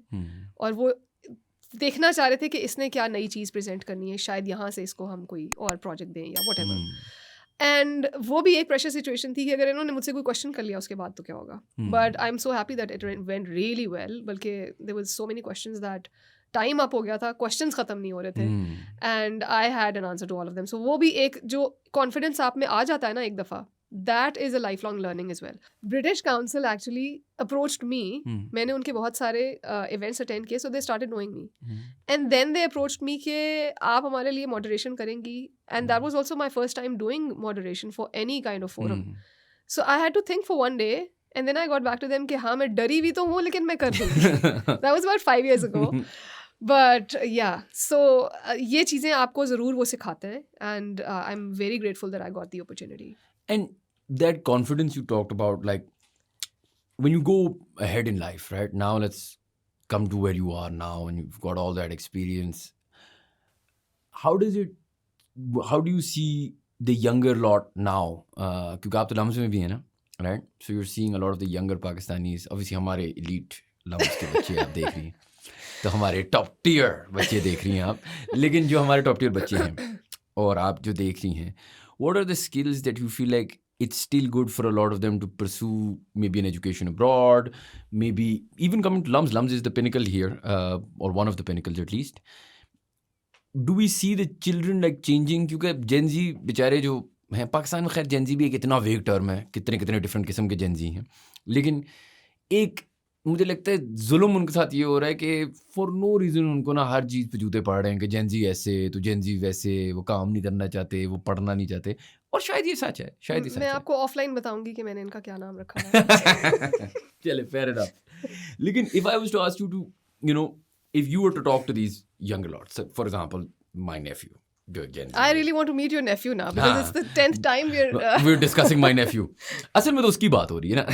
और वो देखना चाह रहे थे कि इसने क्या नई चीज़ प्रेजेंट करनी है, शायद यहाँ से इसको हम कोई और प्रोजेक्ट दें या whatever. एंड वो भी एक प्रेशर सिचुएशन थी कि अगर इन्होंने मुझसे कोई क्वेश्चन कर लिया उसके बाद तो क्या होगा. But I am so happy that it went really well. बल्कि there was so many questions that time up हो गया था, क्वेश्चंस खत्म नहीं हो रहे थे, and I had an answer to all of them. So वो भी एक जो कॉन्फिडेंस आप में आ जाता है ना एक दफ़ा, that is a lifelong learning as well. British Council actually approached me. मैंने उनके बहुत सारे events attend किए, so they started knowing me. And then they approached me कि आप हमारे लिए moderation करेंगी. And that was also my first time doing moderation for any kind of forum. So I had to think for one day, and then I got back to them कि हाँ मैं डरी भी तो हूँ लेकिन मैं कर दूँगी. That was about 5 years ago. But yeah, so ये चीज़ें आपको ज़रूर वो सिखाते हैं, and I'm very grateful that I got the opportunity. And that confidence you talked about, like when you go ahead in life, right? Now let's come to where you are now and you've got all that experience. How do you see the younger lot now? क्योंकि आप तो lumps में भी हैं ना, right? So you're seeing a lot of the younger Pakistanis. Obviously हमारे elite lumps के बच्चे आप देख रही हैं, तो हमारे top tier बच्चे देख रही हैं आप. लेकिन जो हमारे top tier बच्चे हैं और आप जो देख रही हैं, what are the skills that you feel like it's still good for a lot of them to pursue maybe an education abroad, maybe even coming to LUMS? LUMS is the pinnacle here, or one of the pinnacles at least. Do we see the children like changing? क्योंकि Gen Z बेचारे जो हैं पाकिस्तान में, खैर Gen Z भी एक इतना वेग टर्म है, कितने कितने डिफरेंट किस्म के Gen Z हैं, लेकिन एक मुझे लगता है जुल्म उनके साथ ये हो रहा है कि फॉर नो रीज़न उनको ना हर चीज़ पे जूते पड़ रहे हैं कि Gen Z ऐसे तो Gen Z वैसे, वो काम नहीं करना चाहते, वो पढ़ना नहीं चाहते. और शायद ये सच है, शायद ये सच है. मैं आपको ऑफलाइन बताऊंगी कि मैंने इनका क्या नाम रखा है. चले, फेयर इनफ. लेकिन if I was to ask you to if you were to talk to these younger lots, so for example, my nephew, Gen Z, I really want to meet your nephew now because it's the 10th time we're discussing my nephew. असल में तो उसकी बात हो रही है ना.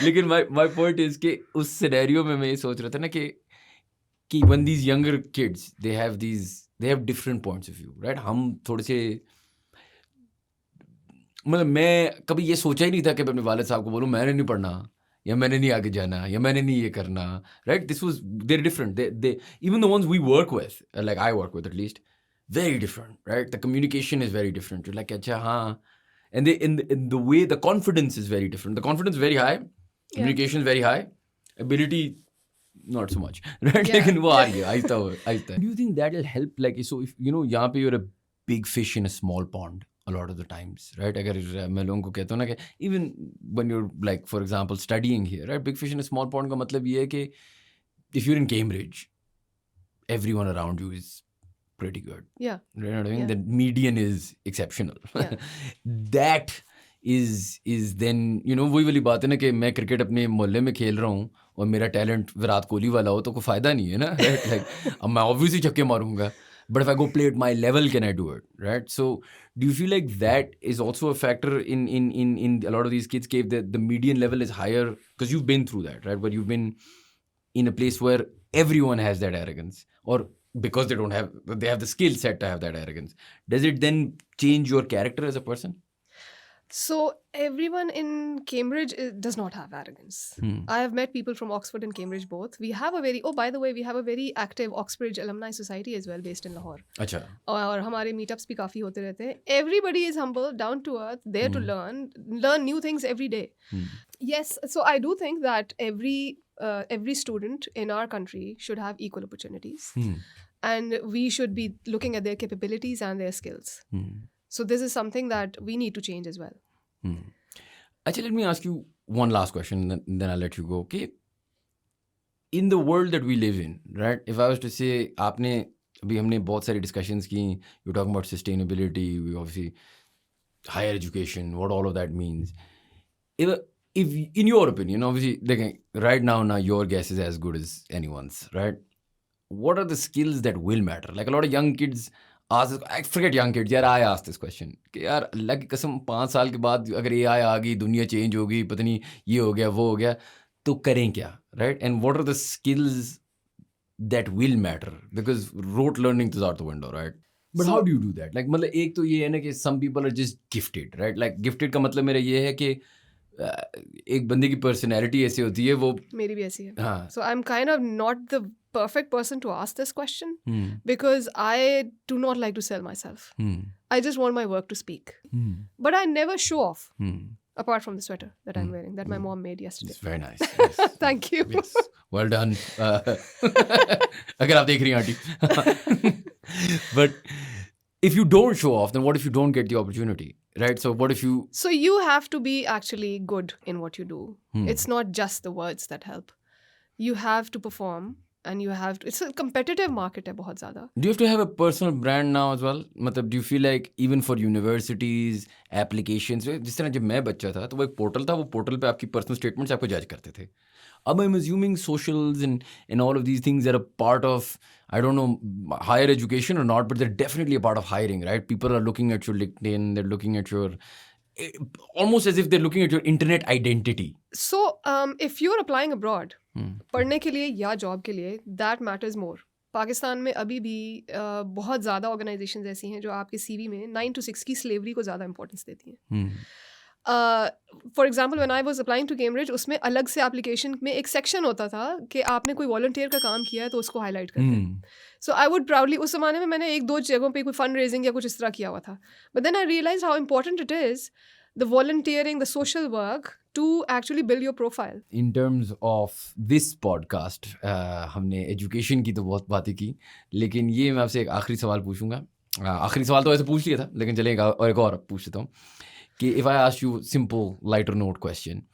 लेकिन my point is कि उस सिनेरियो में मैं ये सोच रहा था ना कि when these younger kids they have different points of view, right? हम थोड़े से, मतलब मैं कभी ये सोचा ही नहीं था कि मैं अपने वालिद साहब को बोलूँ मैंने नहीं पढ़ना, या मैंने नहीं आगे जाना, या मैंने नहीं ये करना, right? This was, they're different. They even the ones we work with, like I work with at least, very different, right? The communication is very different. You're like, अच्छा हाँ, and they in the way the confidence is very different. The confidence is very high, communication is very high, ability not so much, right? लेकिन वो आ रही है आहिस्ता. Do you think that will help? Like, so if you know यहाँ पे you're a big fish in a small pond a lot of the times, right? अगर मैं लोगों को कहता हूँ ना कि even when you're like for example studying here, right? Big fish in a small pond का मतलब ये है कि if you're in Cambridge, everyone around you is pretty good. Yeah. You know what I mean? Yeah. The median is exceptional. Yeah. That is then, you know, वही वाली बात है ना कि मैं क्रिकेट अपने मोहल्ले में खेल रहा हूँ और मेरा टैलेंट विराट कोहली वाला हो तो कोई फायदा नहीं है ना, right? Like, अब मैं obviously छक्के मारूंगा, but if I go play at my level, can I do it, right? So do you feel like that is also a factor in a lot of these kids' case, that the median level is higher because you've been through that, right? Where you've been in a place where everyone has that arrogance, or because they have the skill set to have that arrogance. Does it then change your character as a person? So everyone in Cambridge does not have arrogance. I have met people from Oxford and Cambridge both. We have by the way, we have a very active Oxbridge Alumni Society as well based in Lahore. अच्छा. और हमारे meetups भी काफ़ी होते रहते हैं. Everybody is humble, down to earth, there to learn new things every day. Yes, so I do think that every student in our country should have equal opportunities. And we should be looking at their capabilities and their skills. So this is something that we need to change as well. Actually, let me ask you one last question, then I'll let you go. Okay, in the world that we live in, right? If I was to say, आपने अभी हमने बहुत सारी discussions की, you're talking about sustainability, we obviously higher education, what all of that means. If in your opinion, obviously, right now your guess is as good as anyone's, right? What are the skills that will matter? Like a lot of young kids ask, I forget young kids, यार I asked this question कि यार अल्लाह की कसम 5 साल के बाद अगर AI आ गई, दुनिया चेंज हो गई, पता नहीं ये हो गया वो हो गया, तो करें क्या, right? And what are the skills that will matter? Because rote learning is out the window, right? But how do you do that? Like मतलब एक तो ये है ना कि some people are just gifted, right? Like gifted का मतलब मेरा ये है कि एक बंदे की पर्सनैलिटी ऐसी होती है, वो मेरी भी ऐसी है. हाँ. So I'm kind of not the perfect person to ask this question because I do not like to sell myself. I just want my work to speak. But I never show off. Apart from the sweater that I'm wearing, that my mom made yesterday. It's very nice. Yes. Thank you. Yes. Well done. अगर आप देख रही हैं aunty. But if you don't show off, then what if you don't get the opportunity, right? So what if you... So you have to be actually good in what you do. It's not just the words that help. You have to perform. And you have to, it's a competitive market है बहुत ज़्यादा. Do you have to have a personal brand now as well? मतलब do you feel like even for universities, applications, जिस तरह जब मैं बच्चा था तो वो एक पोर्टल था, वो पोर्टल पे आपकी पर्सनल स्टेटमेंट्स आपको जज करते थे. अब I'm assuming socials and all of these things are a part of, I don't know, higher education or not, but they're definitely a part of hiring, right? People are looking at your LinkedIn, they're looking at your, almost as if they're looking at your internet identity. So if you're applying abroad, पढ़ने के लिए या job के लिए, that matters more. Pakistan में अभी भी बहुत ज़्यादा ऑर्गेनाइजेशंस ऐसी हैं जो आपके CV में 9 to 6 की स्लेवरी को ज़्यादा इंपॉर्टेंस देती हैं. For example when I was applying to Cambridge, उसमें अलग से एप्लीकेशन में एक सेक्शन होता था कि आपने कोई वॉलंटियर का काम किया है तो उसको हाईलाइट करते हैं. सो आई वुड प्राउडली, उस ज़माने में मैंने 1-2 जगहों पे कोई फंड रेजिंग या कुछ इस तरह किया हुआ था. But then I realise how important it is the volunteering, the social work to actually build your profile. In terms of this podcast, हमने एजुकेशन की तो बहुत बातें की, लेकिन ये मैं आपसे एक आखिरी सवाल पूछूंगा. आखिरी सवाल तो ऐसे पूछ लिया था, लेकिन चलेगा और एक और पूछ लेता हूँ कि if I ask you simple lighter note question,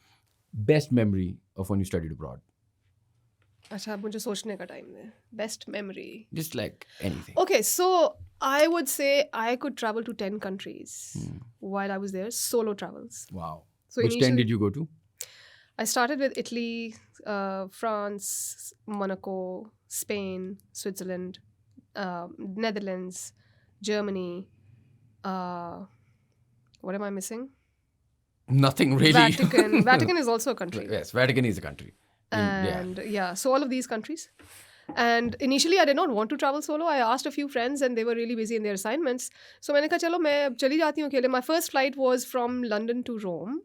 best memory of when you studied abroad? अच्छा, मुझे सोचने का time they. Best memory. Just like anything. Okay, so I would say I could travel to 10 countries while I was there, solo travels. Wow. So which 10 did you go to? I started with Italy, France, Monaco, Spain, Switzerland, Netherlands, Germany. What am I missing? Nothing really. Vatican. Vatican is also a country. Yes, Vatican is a country. And so all of these countries. And initially I did not want to travel solo. I asked a few friends and they were really busy in their assignments. So मैंने कहा चलो मैं चली जाती हूँ अकेले. My first flight was from London to Rome.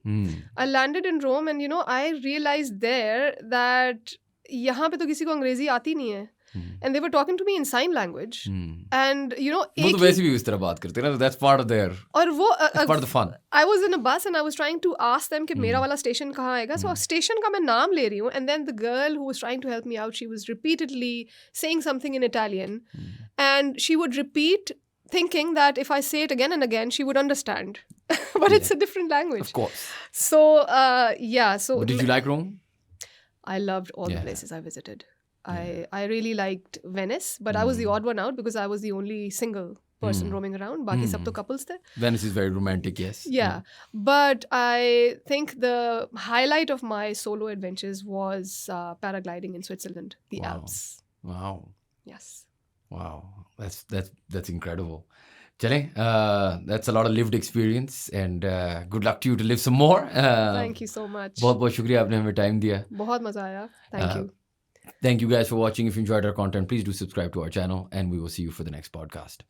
I landed in Rome and I realized there that यहाँ पे तो किसी को अंग्रेजी आती नहीं है. And they were talking to me in sign language. And वो तो वैसे भी इस तरह बात करते हैं ना. That's part of their. और वो part of the fun. I was in a bus and I was trying to ask them कि मेरा वाला स्टेशन कहाँ आएगा. So स्टेशन का मैं नाम ले रही हूँ. And then the girl who was trying to help me out, she was repeatedly saying something in Italian. And she would repeat thinking that if I say it again and again, she would understand. But it's a different language. Of course. So, So But did you like Rome? I loved all the places I visited. I really liked Venice, but I was the odd one out because I was the only single person roaming around. बाकी सब तो couples थे. Venice is very romantic, yes. Yeah. But I think the highlight of my solo adventures was paragliding in Switzerland, the Alps. Wow. Yes. Wow. That's incredible. Chale, that's a lot of lived experience and good luck to you to live some more. Thank you so much. बहुत बहुत शुक्रिया आपने हमें time दिया. बहुत मजा आया. Thank you. Thank you guys for watching. If you enjoyed our content, please do subscribe to our channel and we will see you for the next podcast.